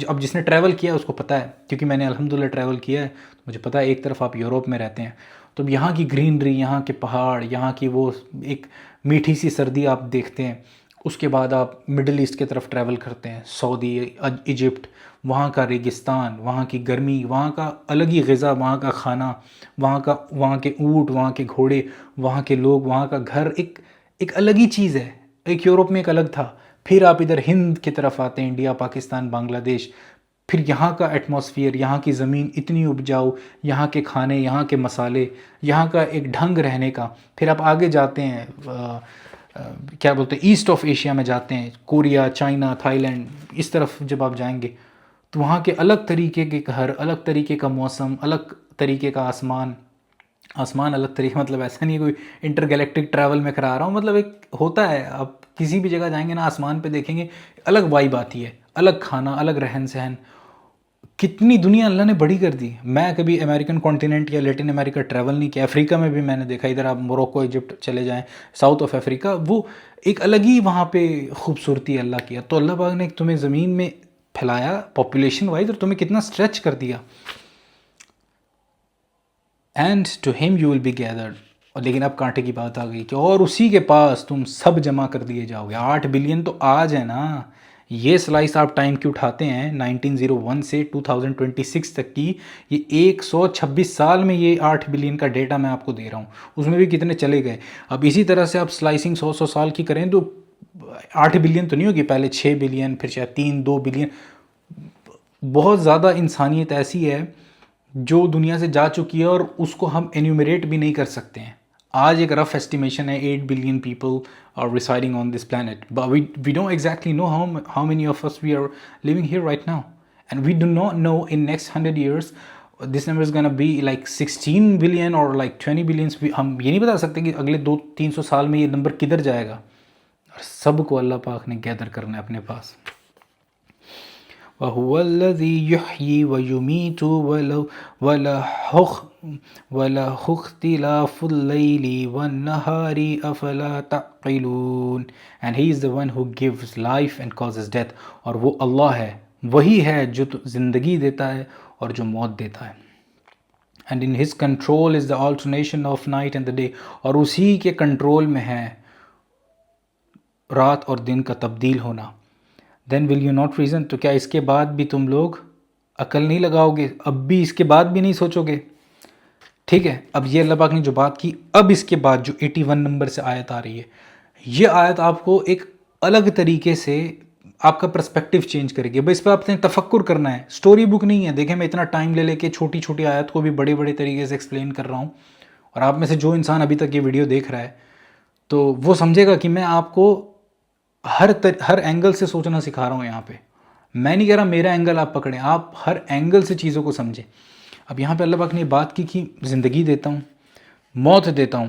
اب جس نے ٹریول کیا اس کو پتہ ہے، کیونکہ میں نے الحمدللہ ٹریول کیا ہے، مجھے پتہ ہے. ایک طرف آپ یورپ میں رہتے ہیں تو اب یہاں کی گرینری، یہاں کے پہاڑ، یہاں کی وہ ایک میٹھی سی سردی آپ دیکھتے ہیں. اس کے بعد آپ مڈل ایسٹ کی طرف ٹریول کرتے ہیں، سعودی، ایجپٹ، وہاں کا ریگستان، وہاں کی گرمی، وہاں کا الگ ہی غذا، وہاں کا کھانا، وہاں کے اونٹ، وہاں کے گھوڑے، وہاں کے لوگ، وہاں کا گھر ایک الگ ہی چیز ہے. ایک یورپ میں ایک الگ تھا. پھر آپ ادھر ہند کی طرف آتے ہیں، انڈیا، پاکستان، بنگلہ دیش، پھر یہاں کا ایٹماسفیئر، یہاں کی زمین اتنی اپجاؤ، یہاں کے کھانے، یہاں کے مسالے، یہاں کا ایک ڈھنگ رہنے کا. پھر آپ آگے جاتے ہیں کیا بولتے ہیں ایسٹ آف ایشیا میں جاتے ہیں، کوریا، چائنا، تھائی لینڈ، اس طرف جب آپ جائیں گے تو وہاں کے الگ طریقے کے گھر، الگ طریقے کا موسم، الگ طریقے کا آسمان الگ طریقے، مطلب ایسا نہیں کوئی انٹر گلیکٹک ٹریول میں کرا رہا ہوں، مطلب ایک ہوتا ہے، آپ کسی بھی جگہ جائیں گے نا آسمان پہ دیکھیں گے الگ وائب آتی ہے، الگ کھانا، الگ رہن سہن. کتنی دنیا اللہ نے بڑی کر دی. میں کبھی امریکن کانٹیننٹ یا لیٹن امریکہ ٹریول نہیں کیا، افریقہ میں بھی میں نے دیکھا، ادھر آپ موروکو ایجپٹ چلے جائیں، ساؤتھ آف افریقہ، وہ ایک الگ ہی وہاں پہ خوبصورتی اللہ کیا. تو اللہ پاک نے تمہیں زمین میں پھیلایا پاپولیشن وائز، اور تمہیں کتنا اسٹریچ کر دیا. And to him you will be gathered. لیکن اب کانٹے کی بات آ گئی کہ اور اسی کے پاس تم سب جمع کر دیے جاؤ گے. 8 بلین تو آج ہے نا. یہ سلائس آپ ٹائم کی اٹھاتے ہیں 1901 سے 2026 تک کی، یہ 126 سال میں یہ 8 بلین کا ڈیٹا میں آپ کو دے رہا ہوں. اس میں بھی کتنے چلے گئے. اب اسی طرح سے آپ سلائسنگ 100 سال کی کریں تو 8 بلین تو نہیں ہوگی، پہلے 6 بلین، پھر شاید 2 بلین. بہت زیادہ انسانیت ایسی ہے جو دنیا سے جا چکی ہے، اور اس کو ہم انیومریٹ بھی نہیں کر سکتے ہیں. آج ایک رف ایسٹیمیشن ہے 8 billion people are residing on this planet, but we don't exactly know how many of us we are living here right now, and we do not know in next 100 years this number is going to be like 16 billion or like 20 billions. ہم یہ نہیں بتا سکتے کہ اگلے 200-300 سال میں یہ نمبر کدھر جائے گا، اور سب کو اللہ پاک نے گیدر کرنا ہے اپنے پاس. وَهُوَ الَّذِي يُحْيِي وَيُمِيتُ وَلَهُ اخْتِلَافُ اللَّيْلِ وَالنَّهَارِ أَفَلَا تَعْقِلُونَ. And he is the one who gives life and causes death. اور وہ اللہ ہے، وہی ہے جو زندگی دیتا ہے اور جو موت دیتا ہے. And in his control is the alternation of night and the day. اور اسی کے کنٹرول میں ہے رات اور دن کا تبدیل ہونا. Then will you not reason. تو کیا اس کے بعد بھی تم لوگ عقل نہیں لگاؤ گے؟ اب بھی اس کے بعد بھی نہیں سوچو گے؟ ٹھیک ہے، اب یہ اللہ پاک نے جو بات کی، اب اس کے بعد جو 81 نمبر سے آیت آ رہی ہے، یہ آیت آپ کو ایک الگ طریقے سے آپ کا پرسپیکٹیو چینج کرے گی. بس اس پہ آپ نے تفکر کرنا ہے، سٹوری بک نہیں ہے. دیکھیں میں اتنا ٹائم لے لے کے چھوٹی چھوٹی آیت کو بھی بڑے بڑے طریقے سے ایکسپلین کر رہا ہوں، اور آپ میں سے جو انسان ابھی تک یہ ویڈیو دیکھ رہا ہے تو وہ سمجھے گا کہ میں آپ کو ہر اینگل سے سوچنا سکھا رہا ہوں. یہاں پہ میں نہیں کہہ رہا میرا اینگل آپ پکڑیں، آپ ہر اینگل سے چیزوں کو سمجھیں. اب یہاں پہ اللہ پاک نے بات کی کہ زندگی دیتا ہوں، موت دیتا ہوں،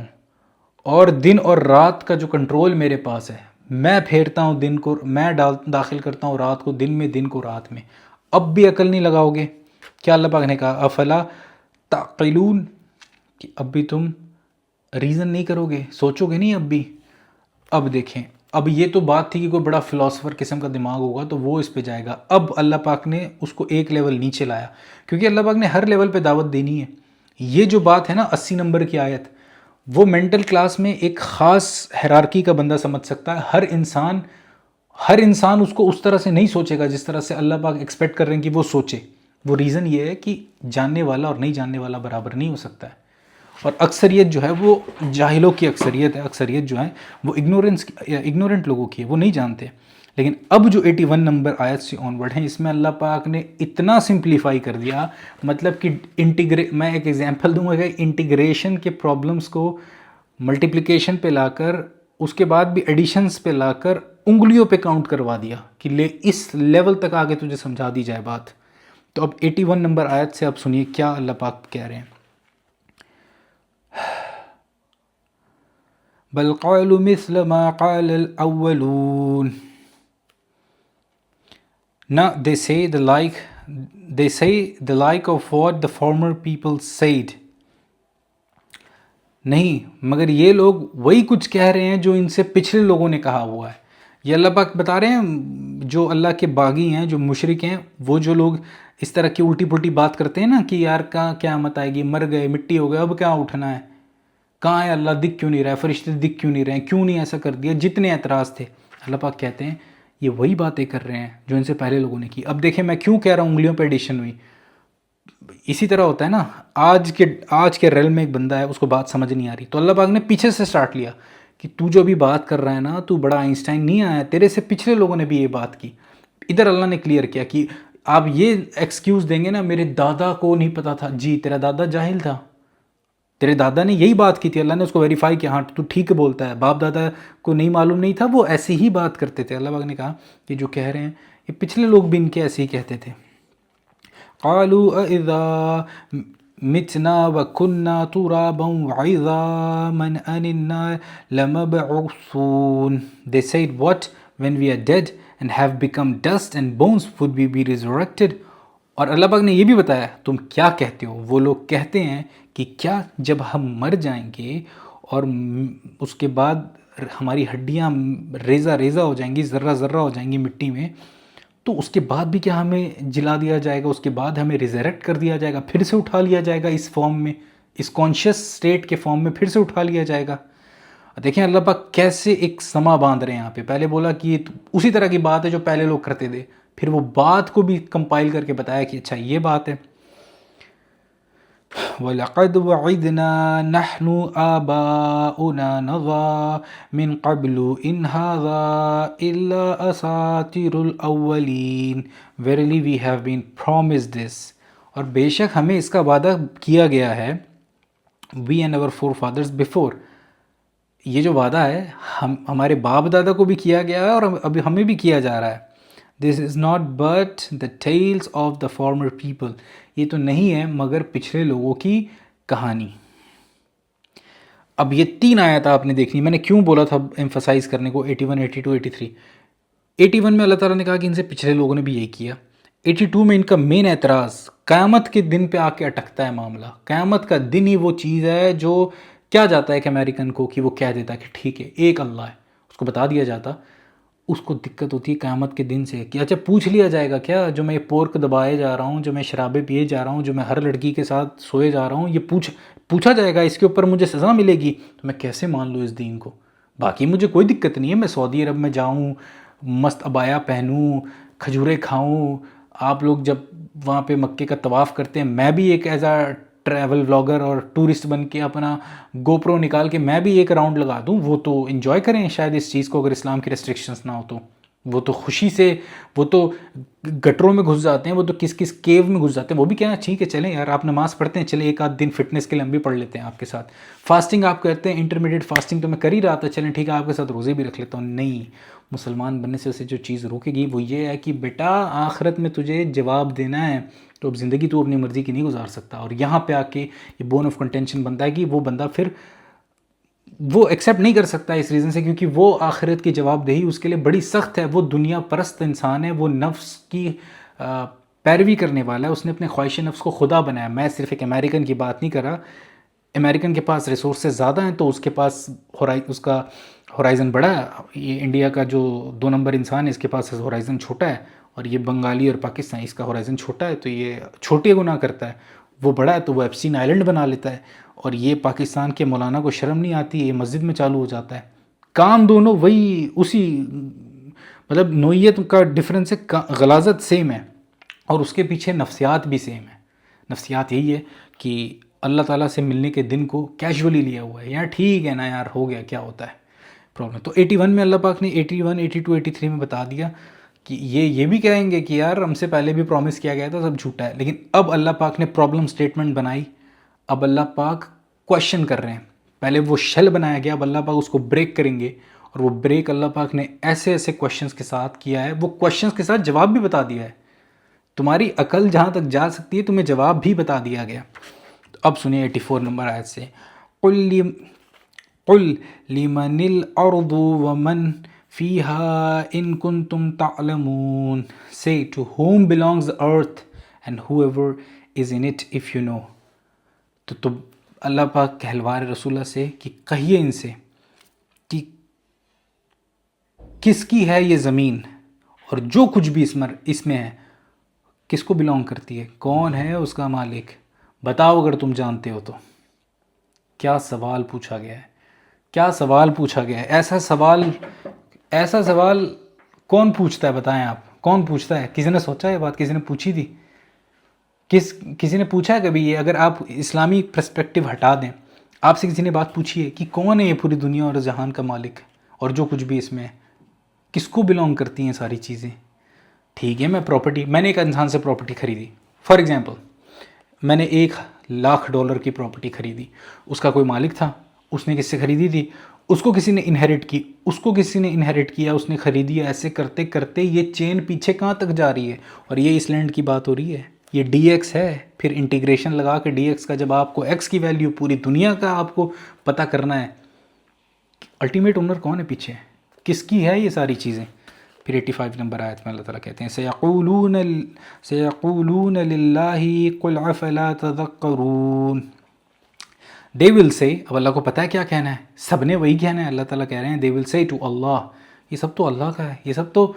اور دن اور رات کا جو کنٹرول میرے پاس ہے، میں پھیرتا ہوں دن کو، میں داخل کرتا ہوں رات کو دن میں، دن کو رات میں. اب بھی عقل نہیں لگاؤ گے؟ کیا اللہ پاک نے کہا افلا تعقلون، کہ اب بھی تم ریزن نہیں کرو گے، سوچو گے نہیں اب بھی؟ اب دیکھیں، اب یہ تو بات تھی کہ کوئی بڑا فلاسفر قسم کا دماغ ہوگا تو وہ اس پہ جائے گا. اب اللہ پاک نے اس کو ایک لیول نیچے لایا، کیونکہ اللہ پاک نے ہر لیول پہ دعوت دینی ہے. یہ جو بات ہے نا 80 نمبر کی آیت، وہ مینٹل کلاس میں ایک خاص ہیرارکی کا بندہ سمجھ سکتا ہے. ہر انسان اس کو اس طرح سے نہیں سوچے گا جس طرح سے اللہ پاک ایکسپیکٹ کر رہے ہیں کہ وہ سوچے. وہ ریزن یہ ہے کہ جاننے والا اور نہیں جاننے والا برابر نہیں ہو سکتا ہے، اور اکثریت جو ہے وہ جاہلوں کی اکثریت ہے. اکثریت جو ہے وہ اگنورنٹ لوگوں کی ہے، وہ نہیں جانتے. لیکن اب جو 81 نمبر آیت سے آن ورڈ ہیں، اس میں اللہ پاک نے اتنا سمپلیفائی کر دیا، مطلب کہ میں ایک ایگزامپل دوں گا کہ انٹیگریشن کے پرابلمس کو ملٹیپلیکیشن پہ لا کر، اس کے بعد بھی ایڈیشنز پہ لا کر انگلیوں پہ کاؤنٹ کروا دیا کہ اس لیول تک آگے تجھے سمجھا دی جائے بات. تو اب 81 نمبر آیت سے آپ سنیے کیا اللہ پاک کہہ رہے ہیں. بل قالوا مثل ما قال الأولون. Now they say the like of what the former people said. نہیں، مگر یہ لوگ وہی کچھ کہہ رہے ہیں جو ان سے پچھلے لوگوں نے کہا ہوا ہے. یہ اللہ پاک بتا رہے ہیں جو اللہ کے باغی ہیں، جو مشرک ہیں، وہ جو لوگ اس طرح کی الٹی پلٹی بات کرتے ہیں نا کہ یار کہاں قیامت آئے گی، مر گئے، مٹی ہو گئے، اب کیا اٹھنا ہے، کہاں ہے اللہ، دکھ کیوں نہیں رہا ہے، فرشتے دکھ کیوں نہیں رہے ہیں، کیوں نہیں ایسا کر دیا، جتنے اعتراض تھے. اللہ پاک کہتے ہیں یہ وہی باتیں کر رہے ہیں جو ان سے پہلے لوگوں نے کی. اب دیکھیں میں کیوں کہہ رہا ہوں انگلیوں پہ ایڈیشن ہوئی. اسی طرح ہوتا ہے نا، آج کے ریل میں ایک بندہ ہے، اس کو بات سمجھ نہیں آ رہی، تو اللہ پاک نے پیچھے سے سٹارٹ لیا کہ تو جو بھی بات کر رہا ہے نا، تو بڑا آئنسٹائن نہیں آیا، تیرے سے پچھلے لوگوں نے بھی یہ بات کی. ادھر اللہ نے کلیئر کیا کہ آپ یہ ایکسکیوز دیں گے نا میرے دادا کو نہیں پتا تھا، جی تیرا دادا جاہل تھا، تیرے دادا نے یہی بات کی تھی، اللہ نے اس کو ویریفائی کیا، ہاں تو ٹھیک بولتا ہے، باپ دادا کو نہیں معلوم نہیں تھا، وہ ایسے ہی بات کرتے تھے. اللہ پاک نے کہا کہ جو کہہ رہے ہیں یہ پچھلے لوگ بھی ان کے ایسے ہی کہتے تھے. قالوا أإذا متنا وكنا ترابا وعظاما أإنا لمبعوثون. They said, what, when we are dead and have become dust and bones, would we be resurrected? اور اللہ پاک نے یہ بھی بتایا تم کیا کہتے ہو. وہ لوگ کہتے ہیں کہ کیا جب ہم مر جائیں گے اور اس کے بعد ہماری ہڈیاں ریزہ ریزہ ہو جائیں گی، ذرہ ذرہ ہو جائیں گی مٹی میں، تو اس کے بعد بھی کیا ہمیں جلا دیا جائے گا؟ اس کے بعد ہمیں ریزریکٹ کر دیا جائے گا، پھر سے اٹھا لیا جائے گا اس فارم میں، اس کانشیس سٹیٹ کے فارم میں پھر سے اٹھا لیا جائے گا. دیکھیں اللہ پاک کیسے ایک سما باندھ رہے ہیں یہاں پہ. پہلے بولا کہ یہ اسی طرح کی بات ہے جو پہلے لوگ کرتے تھے، پھر وہ بات کو بھی کمپائل کر کے بتایا کہ اچھا یہ بات ہے. وَلَقَدْ وَعِدْنَا نَحْنُ آبَاؤُنَا نَظَا مِن قَبْلُ إِنْ هَذَا إِلَّا أَسَاطِيرُ الْأَوَّلِينَ. Verily we have been promised this. اور بے شک ہمیں اس کا وعدہ کیا گیا ہے. We and our forefathers before. یہ جو وعدہ ہے ہمارے باپ دادا کو بھی کیا گیا ہے اور ابھی ہمیں بھی کیا جا رہا ہے. This is not but the tales of the former people. یہ تو نہیں ہے مگر پچھلے لوگوں کی کہانی. اب یہ 3 آیات آپ نے دیکھنی. میں نے کیوں بولا تھا ایمفسائز کرنے کو 81, 82, 83. 81 میں اللہ تعالیٰ نے کہا کہ ان سے پچھلے لوگوں نے بھی یہی کیا. 82 میں ان کا مین اعتراض قیامت کے دن پہ آ کے اٹکتا ہے معاملہ. قیامت کا دن ہی وہ چیز ہے جو کیا جاتا ہے کہ امریکن کو کہ وہ کہہ دیتا ہے کہ ٹھیک ہے ایک اللہ ہے، اس کو بتا دیا جاتا. اس کو دقت ہوتی ہے قیامت کے دن سے کہ اچھا پوچھ لیا جائے گا کیا جو میں یہ پورک دبائے جا رہا ہوں، جو میں شرابیں پیے جا رہا ہوں، جو میں ہر لڑکی کے ساتھ سوئے جا رہا ہوں، یہ پوچھا جائے گا، اس کے اوپر مجھے سزا ملے گی، تو میں کیسے مان لوں اس دین کو؟ باقی مجھے کوئی دقت نہیں ہے، میں سعودی عرب میں جاؤں، مست عبایا پہنوں، کھجوریں کھاؤں. آپ لوگ جب وہاں پہ مکے کا طواف کرتے ہیں، میں بھی ایک ایز اے ٹریول بلاگر اور ٹورسٹ بن کے اپنا گوپرو نکال کے میں بھی ایک راؤنڈ لگا دوں. وہ تو انجوائے کریں شاید اس چیز کو، اگر اسلام کی ریسٹرکشنز نہ ہو تو. وہ تو خوشی سے، وہ تو گٹروں میں گھس جاتے ہیں، وہ تو کس کیو میں گھس جاتے ہیں. وہ بھی کہنا ٹھیک ہے چلیں یار آپ نماز پڑھتے ہیں، چلیں ایک آدھ دن فٹنس کے لیے ہم بھی پڑھ لیتے ہیں آپ کے ساتھ. فاسٹنگ آپ کرتے ہیں، انٹرمیڈیٹ فاسٹنگ تو میں کر ہی رہا تھا، چلیں ٹھیک ہے آپ کے ساتھ روزے بھی رکھ لیتا ہوں. نہیں، مسلمان بننے سے اسے جو چیز روکے گی وہ یہ ہے کہ بیٹا آخرت میں تجھے جواب دینا ہے، تو اب زندگی تو اپنی مرضی کی نہیں گزار سکتا. اور یہاں پہ آ کے یہ بون آف کنٹینشن بنتا ہے کہ وہ بندہ پھر وہ ایکسیپٹ نہیں کر سکتا اس ریزن سے، کیونکہ وہ آخرت کی جواب دہی اس کے لیے بڑی سخت ہے. وہ دنیا پرست انسان ہے، وہ نفس کی پیروی کرنے والا ہے، اس نے اپنے خواہش نفس کو خدا بنایا. میں صرف ایک امریکن کی بات نہیں کر رہا. امریکن کے پاس ریسورسز زیادہ ہیں تو اس کے پاس اس کا ہورائزن بڑا ہے. یہ انڈیا کا جو 2 نمبر انسان ہے اس کے پاس ہورائزن چھوٹا ہے، اور یہ بنگالی اور پاکستان اس کا ہورائزن چھوٹا ہے، تو یہ چھوٹے گناہ کرتا ہے. وہ بڑا ہے تو وہ ایپسٹین آئلینڈ بنا لیتا ہے، اور یہ پاکستان کے مولانا کو شرم نہیں آتی، یہ مسجد میں چالو ہو جاتا ہے. کام دونوں وہی اسی مطلب نوعیت کا ڈفرینس ہے، غلاظت سیم ہے، اور اس کے پیچھے نفسیات بھی سیم ہے. نفسیات یہی ہے کہ اللہ تعالیٰ سے ملنے کے دن کو کیجولی لیا ہوا ہے. یار ٹھیک ہے نا یار، ہو گیا، کیا ہوتا ہے پرابلم. تو 81 میں اللہ پاک نے 81, 82, 83 میں بتا دیا کہ یہ بھی کہیں گے کہ یار ہم سے پہلے بھی پرومس کیا گیا تھا، سب جھوٹا ہے. لیکن اب اللہ پاک نے پرابلم سٹیٹمنٹ بنائی. اب اللہ پاک کویشچن کر رہے ہیں. پہلے وہ شیل بنایا گیا، اب اللہ پاک اس کو بریک کریں گے، اور وہ بریک اللہ پاک نے ایسے ایسے کویشچنس کے ساتھ کیا ہے. وہ کویشچنس کے ساتھ جواب بھی بتا دیا ہے. تمہاری عقل جہاں تک جا سکتی ہے تمہیں جواب بھی بتا دیا گیا. اب سنیے 84 نمبر آیت سے، قل لمن الارض ومن فيها in kuntum تعلمون. Say to whom belongs the earth and whoever is in it if you know. تو اللہ پاک کہلوا رہے رسول اللہ سے کہ کہیے ان سے کہ کس کی ہے یہ زمین اور جو کچھ بھی اس میں ہے کس کو بلانگ کرتی ہے، کون ہے اس کا مالک، بتاؤ اگر تم جانتے ہو تو. کیا سوال پوچھا گیا ہے، کیا سوال پوچھا گیا ہے. ایسا سوال کون پوچھتا ہے؟ بتائیں آپ، کون پوچھتا ہے؟ کسی نے سوچا یہ بات؟ کسی نے پوچھی تھی؟ کسی نے پوچھا ہے کبھی یہ؟ اگر آپ اسلامی پرسپیکٹیو ہٹا دیں، آپ سے کسی نے بات پوچھی ہے کہ کون ہے یہ پوری دنیا اور جہان کا مالک اور جو کچھ بھی اس میں ہے، کس کو بلانگ کرتی ہیں ساری چیزیں؟ ٹھیک ہے میں نے ایک انسان سے پراپرٹی خریدی، فار ایگزامپل میں نے $1,00,000 کی پراپرٹی خریدی. اس کا کوئی مالک تھا، اس نے کس سے خریدی تھی؟ اس کو کسی نے انہیرٹ کیا، اس نے خریدی. ایسے کرتے کرتے یہ چین پیچھے کہاں تک جا رہی ہے، اور یہ اس لینڈ کی بات ہو رہی ہے. یہ ڈی ایکس ہے، پھر انٹیگریشن لگا کے ڈی ایکس کا جب آپ کو ایکس کی ویلیو پوری دنیا کا آپ کو پتہ کرنا ہے، الٹیمیٹ اونر کون ہے پیچھے، کس کی ہے یہ ساری چیزیں. پھر 85 نمبر آیت میں اللہ تعالیٰ کہتے ہیں سیقولون للہ قل افلا تذکرون. دے ول سے، اب اللہ کو پتہ ہے کیا کہنا ہے، سب نے وہی کہنا ہے. اللہ تعالیٰ کہہ رہے ہیں دے ول سے ٹو اللہ، یہ سب تو اللہ کا ہے، یہ سب تو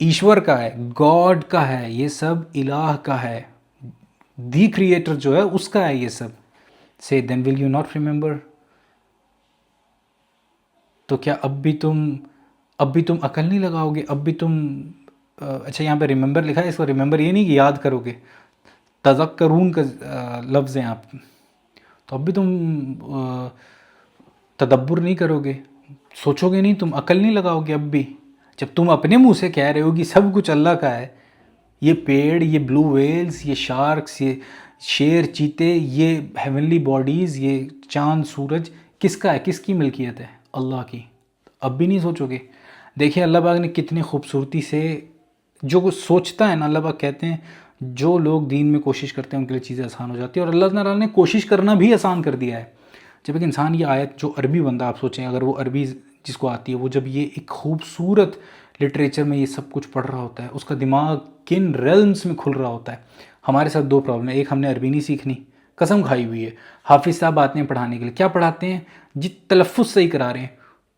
ایشور کا ہے، گاڈ کا ہے، یہ سب الہ کا ہے، دی کریٹر جو ہے اس کا ہے یہ سب. سے دین ول یو ناٹ ریممبر، تو کیا اب بھی تم عقل نہیں لگاؤ گے، اب بھی تم اچھا یہاں پہ ریممبر لکھا ہے، اس کو ریممبر یہ نہیں کہ یاد کرو گے، تذکرون کا لفظ ہیں آپ، تو اب بھی تم تدبر نہیں کرو گے، سوچو گے نہیں، تم عقل نہیں لگاؤ گے اب بھی، جب تم اپنے منہ سے کہہ رہے ہو کہ سب کچھ اللہ کا ہے. یہ پیڑ، یہ بلو ویلز، یہ شارکس، یہ شیر، چیتے، یہ ہیونلی باڈیز، یہ چاند سورج کس کا ہے، کس کی ملکیت ہے؟ اللہ کی. اب بھی نہیں سوچو گے. دیکھیں اللہ پاک نے کتنی خوبصورتی سے جو کچھ سوچتا ہے نا، اللہ پاک کہتے ہیں جو لوگ دین میں کوشش کرتے ہیں ان کے لیے چیزیں آسان ہو جاتی ہیں، اور اللہ تعالیٰ نے کوشش کرنا بھی آسان کر دیا ہے. جب ایک انسان یہ آیت، جو عربی بندہ آپ سوچیں اگر وہ عربی جس کو آتی ہے، وہ جب یہ ایک خوبصورت لٹریچر میں یہ سب کچھ پڑھ رہا ہوتا ہے، اس کا دماغ کن ریلمز میں کھل رہا ہوتا ہے. ہمارے ساتھ دو پرابلم ہے، ایک ہم نے عربی نہیں سیکھنی، قسم کھائی ہوئی ہے. حافظ صاحب آتے ہیں پڑھانے کے لیے، کیا پڑھاتے ہیں جی؟ تلفظ صحیح کرا رہے ہیں.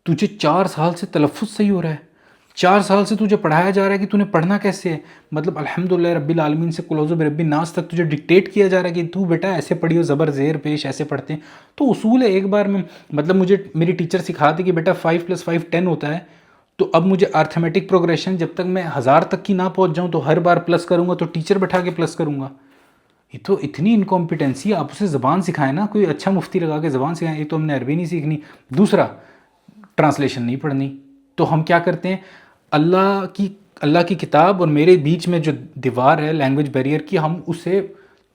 تجھے 4 سال سے تلفظ صحیح ہو رہا ہے، 4 سال سے تجھے پڑھایا جا رہا ہے کہ تو نے پڑھنا کیسے ہے، مطلب الحمدللہ رب العالمین سے کلوز برب الناس تک تجھے ڈکٹیٹ کیا جا رہا ہے کہ تو بیٹا ایسے پڑھیو، زبر زیر پیش ایسے پڑھتے ہیں. تو اصول ہے ایک بار میں، مطلب مجھے میری ٹیچر سکھاتے کہ بیٹا 5+5 10 ہوتا ہے، تو اب مجھے ارتھمیٹک پروگریشن جب تک میں 1000 تک کی نہ پہنچ جاؤں تو ہر بار پلس کروں گا، تو ٹیچر بٹھا کے پلس کروں گا. یہ تو اتنی انکمپیٹنسی. آپ اسے زبان سکھائیں نا، کوئی اچھا مفتی لگا کے زبان سکھائیں. ایک تو ہم نے عربی نہیں سیکھنی، دوسرا ٹرانسلیشن نہیں پڑھنی. تو ہم کیا کرتے ہیں، اللہ کی کتاب اور میرے بیچ میں جو دیوار ہے لینگویج بیریئر کی، ہم اسے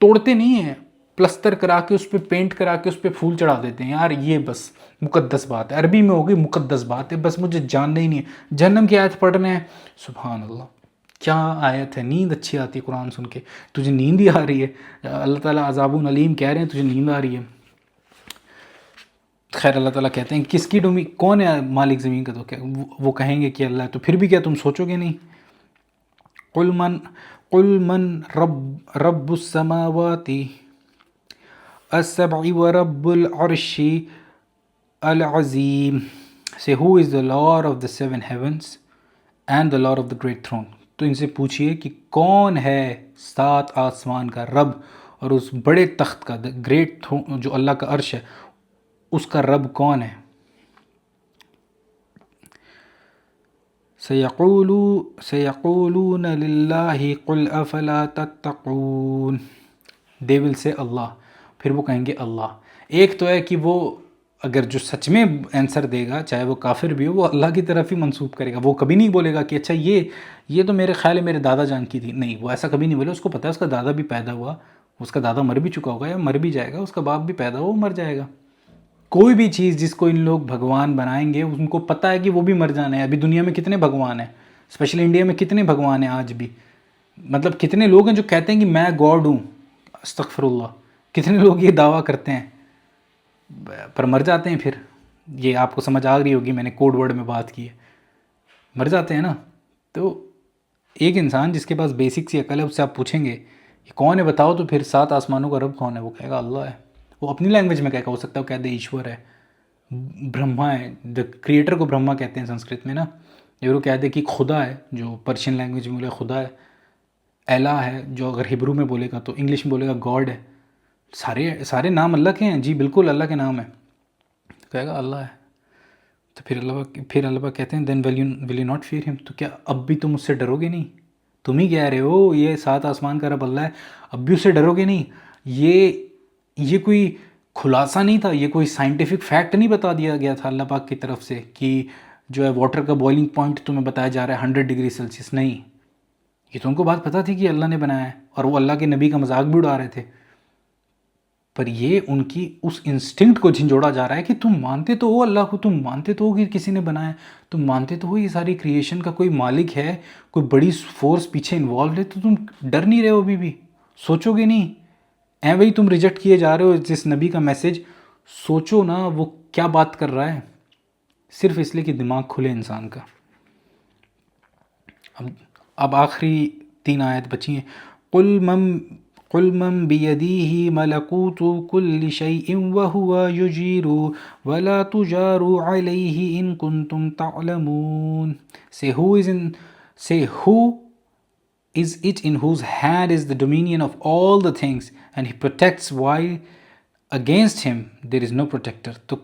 توڑتے نہیں ہیں، پلستر کرا کے اس پہ پینٹ کرا کے اس پہ پھول چڑھا دیتے ہیں. یار یہ بس مقدس بات ہے، عربی میں ہوگی مقدس بات ہے، بس مجھے جاننا ہی نہیں ہے. جہنم کی آیت پڑھ رہے ہیں، سبحان اللہ کیا آیت ہے. نیند اچھی آتی ہے قرآن سن کے، تجھے نیند ہی آ رہی ہے. اللہ تعالیٰ عذاب علیم کہہ رہے ہیں تجھے نیند آ رہی ہے. خیر اللہ تعالیٰ کہتے ہیں کس کی کون ہے مالک زمین کا، تو کیا وہ کہیں گے کہ اللہ ہے. تو پھر بھی کیا تم سوچو گے نہیں؟ قل من رب السماوات السبع ورب العرش العظیم. Say who is the Lord of the 7 heavens and the Lord of the great throne. تو ان سے پوچھئے کہ کون ہے 7 آسمان کا رب اور اس بڑے تخت کا، گریٹ تھرون جو اللہ کا عرش ہے اس کا رب کون ہے. سیقولون للہ قل افلا تتقون. they will say اللہ، پھر وہ کہیں گے اللہ. ایک تو ہے کہ وہ اگر جو سچ میں آنسر دے گا چاہے وہ کافر بھی ہو، وہ اللہ کی طرف ہی منسوب کرے گا. وہ کبھی نہیں بولے گا کہ اچھا یہ تو میرے خیال ہے میرے دادا جان کی تھی. نہیں، وہ ایسا کبھی نہیں بولے. اس کو پتہ ہے اس کا دادا بھی پیدا ہوا، اس کا دادا مر بھی چکا ہوگا یا مر بھی جائے گا، اس کا باپ بھی پیدا ہوا وہ مر جائے گا. کوئی بھی چیز جس کو ان لوگ بھگوان بنائیں گے ان کو پتہ ہے کہ وہ بھی مر جانا ہے. ابھی دنیا میں کتنے بھگوان ہیں، اسپیشلی انڈیا میں کتنے بھگوان ہیں آج بھی. مطلب کتنے لوگ ہیں جو کہتے ہیں کہ میں گاڈ ہوں، استغفر اللہ. کتنے لوگ یہ دعویٰ کرتے ہیں پر مر جاتے ہیں. پھر یہ آپ کو سمجھ آ رہی ہوگی، میں نے کوڈ ورڈ میں بات کی ہے، مر جاتے ہیں نا. تو ایک انسان جس کے پاس بیسک سی عقل ہے اس سے آپ پوچھیں گے یہ کون ہے بتاؤ، تو پھر 7 آسمانوں کا رب کون ہے، وہ کہے گا اللہ ہے. وہ اپنی لینگویج میں کہے گا، ہو سکتا ہے وہ کہہ دے ایشور ہے، برہما ہے. دا کریٹر کو برہما کہتے ہیں سنسکرت میں نا. اگر وہ کہہ دے کہ خدا ہے، جو پرشین لینگویج میں بولے خدا ہے، الہ ہے جو اگر ہبرو میں بولے گا، تو انگلش میں بولے گا گاڈ ہے. سارے نام اللہ کے ہیں جی، بالکل اللہ کے نام ہے. تو کہے گا اللہ ہے. تو پھر اللہ پاک کہتے ہیں دین ول یو ناٹ فیئر ہم. تو کیا اب بھی تم اس سے ڈرو گے نہیں؟ تم ہی کہہ رہے ہو یہ 7 آسمان کا رب اللہ ہے، اب بھی اس سے ڈرو گے نہیں؟ یہ کوئی خلاصہ نہیں تھا، یہ کوئی سائنٹیفک فیکٹ نہیں بتا دیا گیا تھا اللہ پاک کی طرف سے کہ جو ہے واٹر کا بوائلنگ پوائنٹ تمہیں بتایا جا رہا ہے 100 ڈگری سیلسیس. نہیں، یہ تو ان کو بات پتہ تھی کہ اللہ نے بنایا ہے، اور وہ اللہ کے نبی کا مذاق بھی اڑا رہے تھے. پر یہ ان کی اس انسٹنکٹ کو جھنجھوڑا جا رہا ہے کہ تم مانتے تو ہو اللہ کو، تم مانتے تو ہو کہ کسی نے بنایا ہے، تم مانتے تو ہو یہ ساری کریشن کا کوئی مالک ہے، کوئی بڑی فورس پیچھے انوالوڈ ہے، تو تم ڈر نہیں رہے ہو ابھی بھی. سوچو گے نہیں؟ وہی تم ریجیکٹ کیے جا رہے ہو جس نبی کا میسج. سوچو نا وہ کیا بات کر رہا ہے، صرف اس لیے کہ دماغ کھلے انسان کا. اب آخری 3 آیت بچی ہیں. قل من بیدیہ ملکوت کل شیء وہو یجیر ولا تجار علیہ ان کنتم تعلمون. Say who is it in whose hand is the dominion of all the things and he protects while against him there is no protector. تو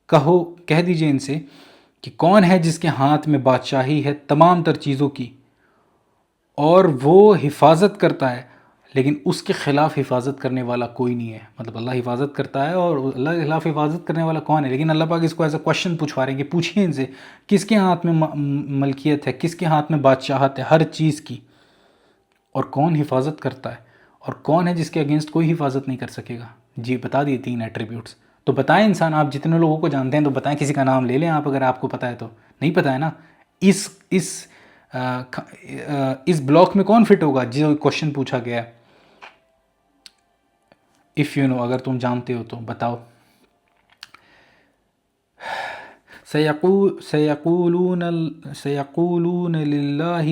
کہہ دیجئے ان سے کہ کون ہے جس کے ہاتھ میں بادشاہی ہے تمام تر چیزوں کی، اور وہ حفاظت کرتا ہے لیکن اس کے خلاف حفاظت کرنے والا کوئی نہیں ہے. مطلب اللہ حفاظت کرتا ہے اور اللہ کے خلاف حفاظت کرنے والا کون ہے؟ لیکن اللہ پاک اس کو ایسا کوشچن پوچھوا رہے ہیں کہ پوچھئے ان سے کس کے ہاتھ میں ملکیت ہے، کس کے ہاتھ میں بادشاہت ہے ہر چیز کی، اور کون حفاظت کرتا ہے، اور کون ہے جس کے اگینسٹ کوئی حفاظت نہیں کر سکے گا. جی بتا دیے 3 ایٹریبیوٹس. تو بتائیں انسان، آپ جتنے لوگوں کو جانتے ہیں تو بتائیں، کسی کا نام لے لیں آپ اگر آپ کو پتہ ہے تو. نہیں پتہ ہے نا. اس بلاک میں کون فٹ ہوگا جو کوشچن پوچھا گیا ہے؟ اف یو نو، اگر تم جانتے ہو تو بتاؤ. سیقولون للہ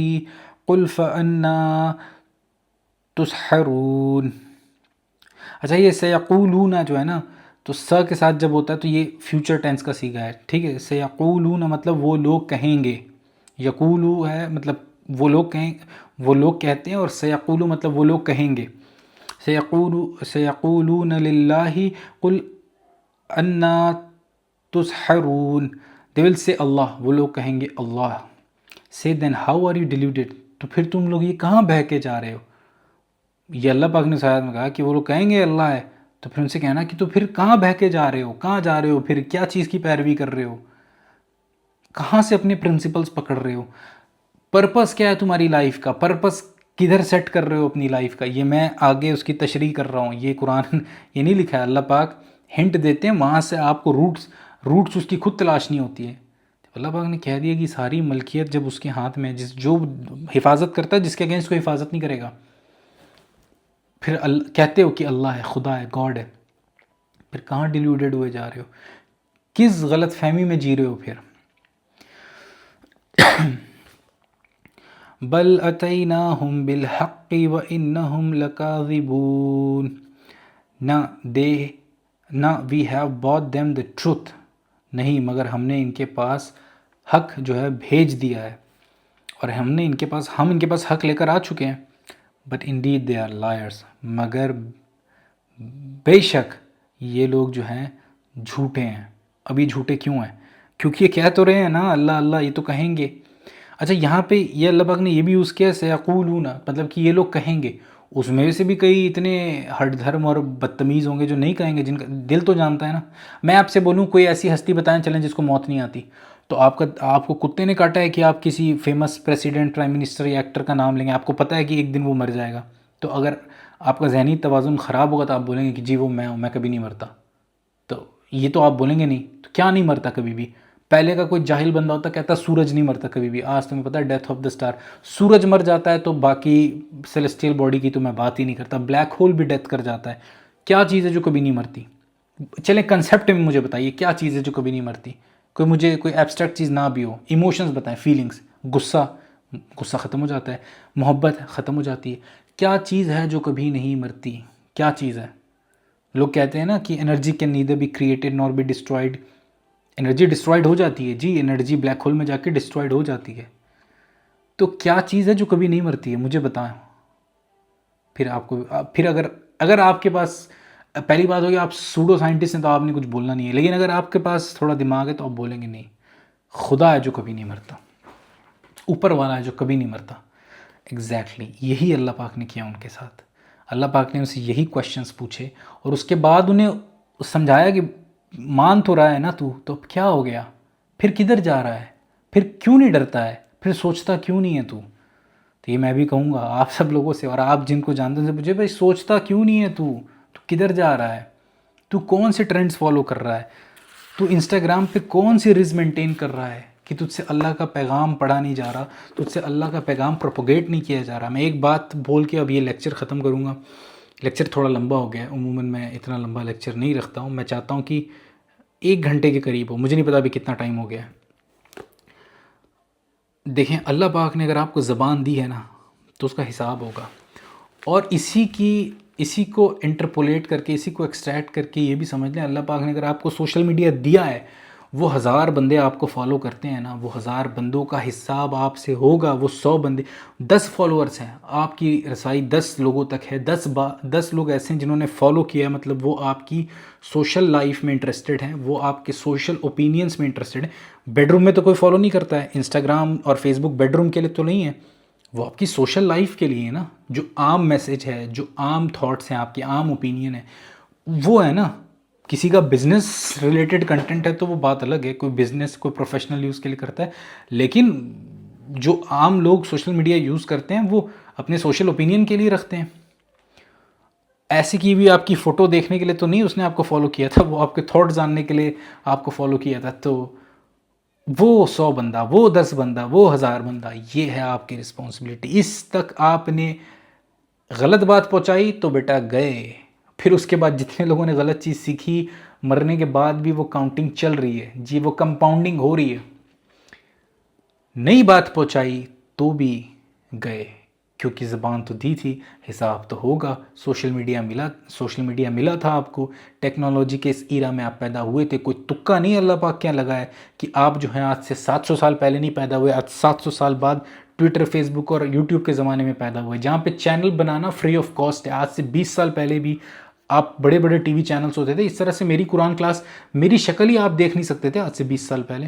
قل فأنا تسحرون. اچھا یہ سیقولون جو ہے نا، تو س کے ساتھ جب ہوتا ہے تو یہ فیوچر ٹینس کا صیغہ ہے. ٹھیک ہے. سیقولون مطلب وہ لوگ کہیں گے، یقولو ہے مطلب وہ لوگ کہتے ہیں، اور سیقولو مطلب وہ لوگ کہیں گے. سیقولون للہ قل انا تسحرون. they will say اللہ، وہ لوگ کہیں گے اللہ. say then how are you deluded. تو پھر تم لوگ یہ کہاں بہہ کے جا رہے ہو؟ یہ اللہ پاک نے سایت میں کہا کہ وہ لوگ کہیں گے اللہ ہے، تو پھر ان سے کہنا کہ تو پھر کہاں بہہ کے جا رہے ہو، کہاں جا رہے ہو، پھر کیا چیز کی پیروی کر رہے ہو، کہاں سے اپنے پرنسپلز پکڑ رہے ہو، پرپس کیا ہے تمہاری لائف کا، پرپس کدھر سیٹ کر رہے ہو اپنی لائف کا. یہ میں آگے اس کی تشریح کر رہا ہوں، یہ قرآن یہ نہیں لکھا ہے. اللہ پاک ہنٹ دیتے ہیں، وہاں سے آپ کو روٹس اس کی خود تلاشنی ہوتی ہے. اللہ پاک نے کہہ دیا کہ ساری ملکیت جب اس کے ہاتھ میں ہے، جو حفاظت کرتا ہے، جس کے اگینسٹ کوئی حفاظت نہیں کرے گا. پھر کہتے ہو کہ اللہ ہے، خدا ہے، گاڈ ہے. پھر کہاں ڈیلیوڈیڈ ہوئے جا رہے ہو، کس غلط فہمی میں جی رہے ہو پھر. بل اتیناہم بالحق وانہم لکاذبون. Nay we have brought them the truth، نہیں مگر ہم نے ان کے پاس حق جو ہے بھیج دیا ہے، اور ہم ان کے پاس حق لے کر آ چکے ہیں. But indeed they are liars، مگر بے شک یہ لوگ جو ہیں جھوٹے ہیں. ابھی جھوٹے کیوں ہیں؟ کیونکہ یہ کہہ تو رہے ہیں نا اللہ اللہ، یہ تو کہیں گے. اچھا یہاں پہ یہ اللہ پاک نے یہ بھی یوز کیا سیقولون، مطلب کہ یہ لوگ کہیں گے. اس میں سے بھی کئی اتنے ہٹ دھرم اور بدتمیز ہوں گے جو نہیں کہیں گے، جن کا دل تو جانتا ہے نا. میں آپ سے بولوں کوئی ایسی ہستی بتائیں چلیں جس کو موت نہیں آتی، تو آپ کو کتے نے کاٹا ہے کہ آپ کسی فیمس پریسیڈنٹ، پرائم منسٹر یا ایکٹر کا نام لیں گے، آپ کو پتہ ہے کہ ایک دن وہ مر جائے گا. تو اگر آپ کا ذہنی توازن خراب ہوگا تو آپ بولیں گے کہ جی وہ میں ہوں، میں کبھی نہیں مرتا. تو یہ تو آپ بولیں گے نہیں. تو کیا نہیں مرتا کبھی بھی؟ پہلے کا کوئی جاہل بندہ ہوتا کہتا سورج نہیں مرتا کبھی بھی. آج تمہیں پتہ ہے ڈیتھ آف دا اسٹار، سورج مر جاتا ہے تو باقی سیلیسٹیل باڈی کی تو میں بات ہی نہیں کرتا. بلیک ہول بھی ڈیتھ کر جاتا ہے. کیا چیز ہے جو کبھی نہیں مرتی؟ چلیں کنسیپٹ میں مجھے بتائیے کیا چیز ہے جو کبھی نہیں مرتی. مجھے کوئی ایبسٹریکٹ چیز نہ بھی ہو. ایموشنز بتائیں، فیلنگز. غصہ ختم ہو جاتا ہے، محبت ختم ہو جاتی ہے. کیا چیز ہے جو کبھی نہیں مرتی؟ کیا چیز ہے؟ لوگ کہتے ہیں نا کہ energy can neither be created nor be destroyed. Energy destroyed ہو جاتی ہے. جی انرجی بلیک ہول میں جا کے ڈسٹرائڈ ہو جاتی ہے. تو کیا چیز ہے جو کبھی نہیں مرتی ہے؟ مجھے بتائیں. پھر اگر آپ کے پاس، پہلی بات ہوگی آپ سوڈو سائنٹسٹ ہیں تو آپ نے کچھ بولنا نہیں ہے، لیکن اگر آپ کے پاس تھوڑا دماغ ہے تو آپ بولیں گے نہیں، خدا ہے جو کبھی نہیں مرتا، اوپر والا ہے جو کبھی نہیں مرتا. ایگزیکٹلی یہی اللہ پاک نے کیا ان کے ساتھ. اللہ پاک نے ان سے یہی کوشچنس پوچھے، اور اس کے بعد انہیں سمجھایا کہ مان تو رہا ہے نا تو اب کیا ہو گیا؟ پھر کدھر جا رہا ہے؟ پھر کیوں نہیں ڈرتا ہے؟ پھر سوچتا کیوں نہیں ہے تو یہ میں بھی کہوں گا آپ سب لوگوں سے، اور آپ جن کو جانتے ہیں سے پوچھے بھائی سوچتا کیوں نہیں ہے تو کدھر جا رہا ہے؟ تو کون سے ٹرینڈز فالو کر رہا ہے؟ تو انسٹاگرام پہ کون سی ریز مینٹین کر رہا ہے کہ تجھ سے اللہ کا پیغام پڑھا نہیں جا رہا، تجھ سے اللہ کا پیغام پروپوگیٹ نہیں کیا جا رہا. میں ایک بات بول کے اب یہ لیکچر ختم کروں گا. لیکچر تھوڑا لمبا ہو گیا ہے، عموماً میں اتنا لمبا لیکچر نہیں رکھتا ہوں، میں چاہتا ہوں کہ 1 گھنٹے کے قریب ہو، مجھے نہیں پتا ابھی کتنا ٹائم ہو گیا ہے۔ دیکھیں اللہ پاک نے اگر آپ کو زبان دی ہے نا تو اس کا حساب ہوگا، اور اسی کو انٹرپولیٹ کر کے، اسی کو ایکسٹریکٹ کر کے یہ بھی سمجھ لیں، اللہ پاک نے اگر آپ کو سوشل میڈیا دیا ہے، وہ 1000 بندے آپ کو فالو کرتے ہیں نا، وہ 1000 بندوں کا حساب آپ سے ہوگا۔ وہ 100 بندے، 10 فالوورس ہیں، آپ کی رسائی 10 لوگوں تک ہے، 10 لوگ ایسے ہیں جنہوں نے فالو کیا ہے، مطلب وہ آپ کی سوشل لائف میں انٹرسٹڈ ہیں، وہ آپ کے سوشل اوپینینس میں انٹرسٹڈ ہیں۔ بیڈ روم میں تو کوئی فالو نہیں کرتا ہے، انسٹاگرام اور فیس بک بیڈ روم کے لیے تو نہیں ہے، وہ آپ کی سوشل لائف کے لیے ہے نا، جو عام میسج ہے، جو عام تھاٹس ہیں، آپ کے عام اوپینین ہے، وہ ہے نا۔ کسی کا بزنس ریلیٹڈ کنٹینٹ ہے تو وہ بات الگ ہے، کوئی بزنس کوئی پروفیشنل یوز کے لیے کرتا ہے، لیکن جو عام لوگ سوشل میڈیا یوز کرتے ہیں وہ اپنے سوشل اوپینین کے لیے رکھتے ہیں۔ ایسی کی بھی آپ کی فوٹو دیکھنے کے لیے تو نہیں اس نے آپ کو فالو کیا تھا، وہ آپ کے تھاٹ جاننے کے لیے آپ کو فالو کیا تھا۔ تو وہ 100 بندہ، وہ 10 بندہ، وہ 1000 بندہ، یہ ہے آپ کی رسپانسبلٹی۔ اس تک آپ نے غلط بات پہنچائی تو بیٹا گئے، پھر اس کے بعد جتنے لوگوں نے غلط چیز سیکھی، مرنے کے بعد بھی وہ کاؤنٹنگ چل رہی ہے جی، وہ کمپاؤنڈنگ ہو رہی ہے۔ نئی بات پہنچائی تو بھی گئے، کیونکہ زبان تو دی تھی، حساب تو ہوگا۔ سوشل میڈیا ملا تھا آپ کو، ٹیکنالوجی کے اس ایرا میں آپ پیدا ہوئے تھے، کوئی تکا نہیں اللہ پاک کیا لگا ہے کہ آپ جو ہیں آج سے 700 سال پہلے نہیں پیدا ہوئے، آج 700 سال بعد ٹویٹر، فیس بک اور یوٹیوب کے زمانے میں پیدا ہوئے، جہاں پہ channel banana free of cost ہے۔ آج سے 20 سال پہلے بھی آپ بڑے بڑے ٹی وی چینلز ہوتے تھے، اس طرح سے میری قرآن کلاس، میری شکل ہی آپ دیکھ نہیں سکتے تھے آج سے 20 سال پہلے،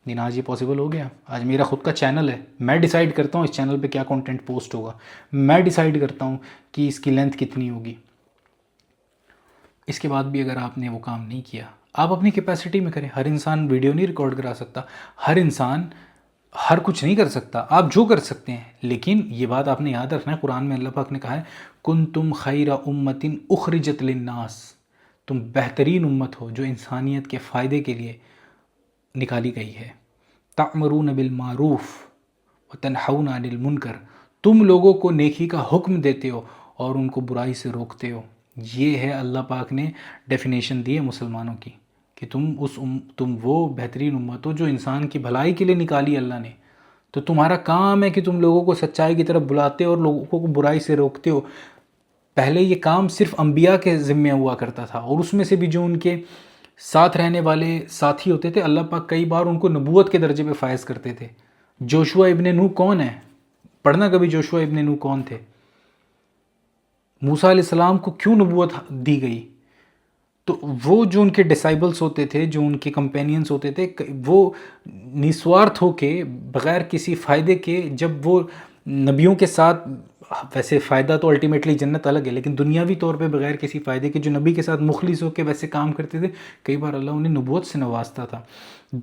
لیکن آج یہ پاسبل ہو گیا۔ آج میرا خود کا چینل ہے، میں ڈیسائیڈ کرتا ہوں اس چینل پہ کیا کنٹینٹ پوسٹ ہوگا، میں ڈیسائیڈ کرتا ہوں کہ اس کی لینتھ کتنی ہوگی۔ اس کے بعد بھی اگر آپ نے وہ کام نہیں کیا، آپ اپنی کیپیسٹی میں کریں۔ ہر انسان ویڈیو نہیں ریکارڈ کرا سکتا، ہر انسان ہر کچھ نہیں کر سکتا، آپ جو کر سکتے ہیں، لیکن یہ بات آپ نے یاد رکھنا ہے، قرآن میں اللہ پاک نے کہا ہے کنتم خیر امۃ اخرجت للناس، تم بہترین امت ہو جو انسانیت کے فائدے کے لیے نکالی گئی ہے۔ تأمرون بالمعروف وتنہون عن المنکر، تم لوگوں کو نیکی کا حکم دیتے ہو اور ان کو برائی سے روکتے ہو۔ یہ ہے اللہ پاک نے ڈیفینیشن دی ہے مسلمانوں کی، کہ تم وہ بہترین امت ہو جو انسان کی بھلائی کے لیے نکالی اللہ نے۔ تو تمہارا کام ہے کہ تم لوگوں کو سچائی کی طرف بلاتے ہو اور لوگوں کو برائی سے روکتے ہو۔ پہلے یہ کام صرف انبیاء کے ذمہ ہوا کرتا تھا، اور اس میں سے بھی جو ان کے ساتھ رہنے والے ساتھی ہوتے تھے، اللہ پاک کئی بار ان کو نبوت کے درجے پہ فائز کرتے تھے۔ جوشوا ابن نون کون ہے؟ پڑھنا کبھی جوشوا ابن نون کون تھے؟ موسیٰ علیہ السلام کو کیوں نبوت دی گئی؟ تو وہ جو ان کے ڈسائبلز ہوتے تھے، جو ان کے کمپینینز ہوتے تھے، وہ نسوارتھ ہو کے، بغیر کسی فائدے کے، جب وہ نبیوں کے ساتھ، ویسے فائدہ تو الٹیمیٹلی جنت الگ ہے، لیکن دنیاوی طور پہ بغیر کسی فائدے کے جو نبی کے ساتھ مخلص ہو کے ویسے کام کرتے تھے، کئی بار اللہ انہیں نبوت سے نوازتا تھا۔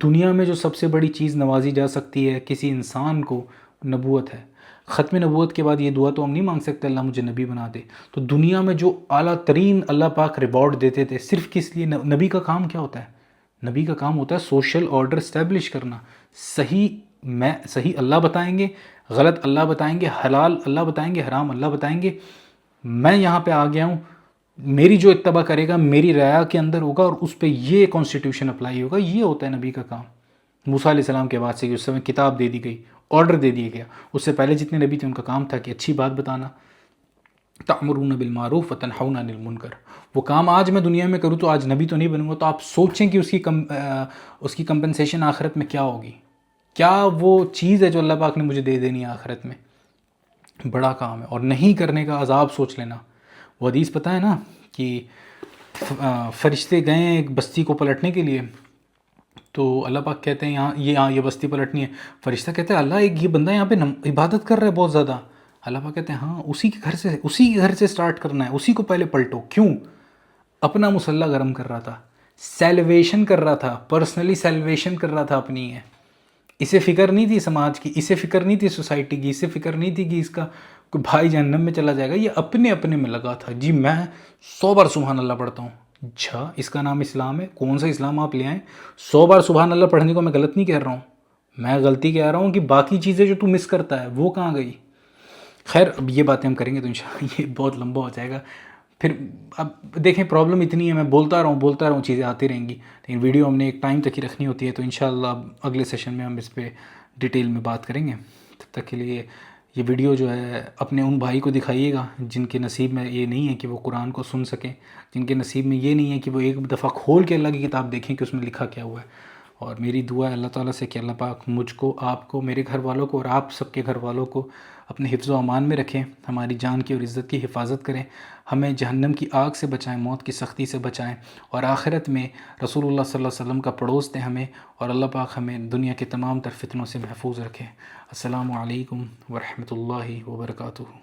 دنیا میں جو سب سے بڑی چیز نوازی جا سکتی ہے کسی انسان کو، نبوت ہے۔ ختم نبوت کے بعد یہ دعا تو ہم نہیں مانگ سکتے اللہ مجھے نبی بنا دے۔ تو دنیا میں جو اعلیٰ ترین اللہ پاک ریوارڈ دیتے تھے، صرف کس لیے؟ نبی کا کام کیا ہوتا ہے؟ نبی کا کام ہوتا ہے سوشل آرڈر اسٹیبلش کرنا۔ صحیح اللہ بتائیں گے، غلط اللہ بتائیں گے، حلال اللہ بتائیں گے، حرام اللہ بتائیں گے۔ میں یہاں پہ آ گیا ہوں، میری جو اتباع کرے گا میری رعایا کے اندر ہوگا، اور اس پہ یہ کانسٹیٹیوشن اپلائی ہوگا۔ یہ ہوتا ہے نبی کا کام۔ موسیٰ علیہ السلام کے بعد سے اس سمے کتاب دے دی گئی، آرڈر دے دیا گیا۔ اس سے پہلے جتنے نبی تھے ان کا کام تھا کہ اچھی بات بتانا، تأمرون بالمعروف وتنہون عن المنکر۔ وہ کام آج میں دنیا میں کروں تو آج نبی تو نہیں بنوں گا، تو آپ سوچیں کہ اس کی کمپنسیشن آخرت میں کیا ہوگی، کیا وہ چیز ہے جو اللہ پاک نے مجھے دے دینی ہے آخرت میں۔ بڑا کام ہے، اور نہیں کرنے کا عذاب سوچ لینا۔ وہ حدیث پتہ ہے نا کہ فرشتے گئے ہیں ایک بستی کو پلٹنے کے لیے، تو اللہ پاک کہتے ہیں یہاں یہ بستی پلٹنی ہے۔ فرشتہ کہتے ہیں اللہ ایک یہ بندہ یہاں پہ عبادت کر رہا ہے بہت زیادہ۔ اللہ پاک کہتے ہیں ہاں اسی کے گھر سے سٹارٹ کرنا ہے، اسی کو پہلے پلٹو۔ کیوں؟ اپنا مسلح گرم کر رہا تھا، سیلویشن کر رہا تھا، پرسنلی سیلویشن کر رہا تھا اپنی ہے۔ اسے فکر نہیں تھی سماج کی، اسے فکر نہیں تھی سوسائٹی کی، اسے فکر نہیں تھی کہ اس کا کوئی بھائی جہنم میں چلا جائے گا۔ یہ اپنے میں لگا تھا جی میں 100 بار سبحان اللہ پڑھتا ہوں۔ اچھا اس کا نام اسلام ہے؟ کون سا اسلام آپ لے آئیں؟ 100 بار سبحان اللہ پڑھنے کو میں غلط نہیں کہہ رہا ہوں، میں غلطی کہہ رہا ہوں کہ باقی چیزیں جو تو مس کرتا ہے وہ کہاں گئی؟ خیر اب یہ باتیں ہم کریں گے تو انشاءاللہ یہ بہت لمبا ہو جائے گا، پھر اب دیکھیں پرابلم اتنی ہے، میں بولتا رہا ہوں چیزیں آتی رہیں گی، لیکن ویڈیو ہم نے ایک ٹائم تک ہی رکھنی ہوتی ہے، تو انشاءاللہ اب اگلے سیشن میں ہم اس پہ ڈیٹیل میں بات کریں گے۔ تب تک کے لیے یہ ویڈیو جو ہے اپنے ان بھائی کو دکھائیے گا جن کے نصیب میں یہ نہیں ہے کہ وہ قرآن کو سن سکیں، جن کے نصیب میں یہ نہیں ہے کہ وہ ایک دفعہ کھول کے اللہ کی کتاب دیکھیں کہ اس میں لکھا کیا ہوا ہے۔ اور میری دعا ہے اللہ تعالیٰ سے کہ اللہ پاک مجھ کو، آپ کو، میرے گھر والوں کو اور آپ سب کے گھر والوں کو اپنے حفظ و امان میں رکھیں، ہماری جان کی اور عزت کی حفاظت کریں، ہمیں جہنم کی آگ سے بچائیں، موت کی سختی سے بچائیں، اور آخرت میں رسول اللہ صلی اللہ علیہ وسلم کا پڑوس دیں ہمیں، اور اللہ پاک ہمیں دنیا کے تمام تر فتنوں سے محفوظ رکھیں۔ السلام علیکم ورحمۃ اللہ وبرکاتہ۔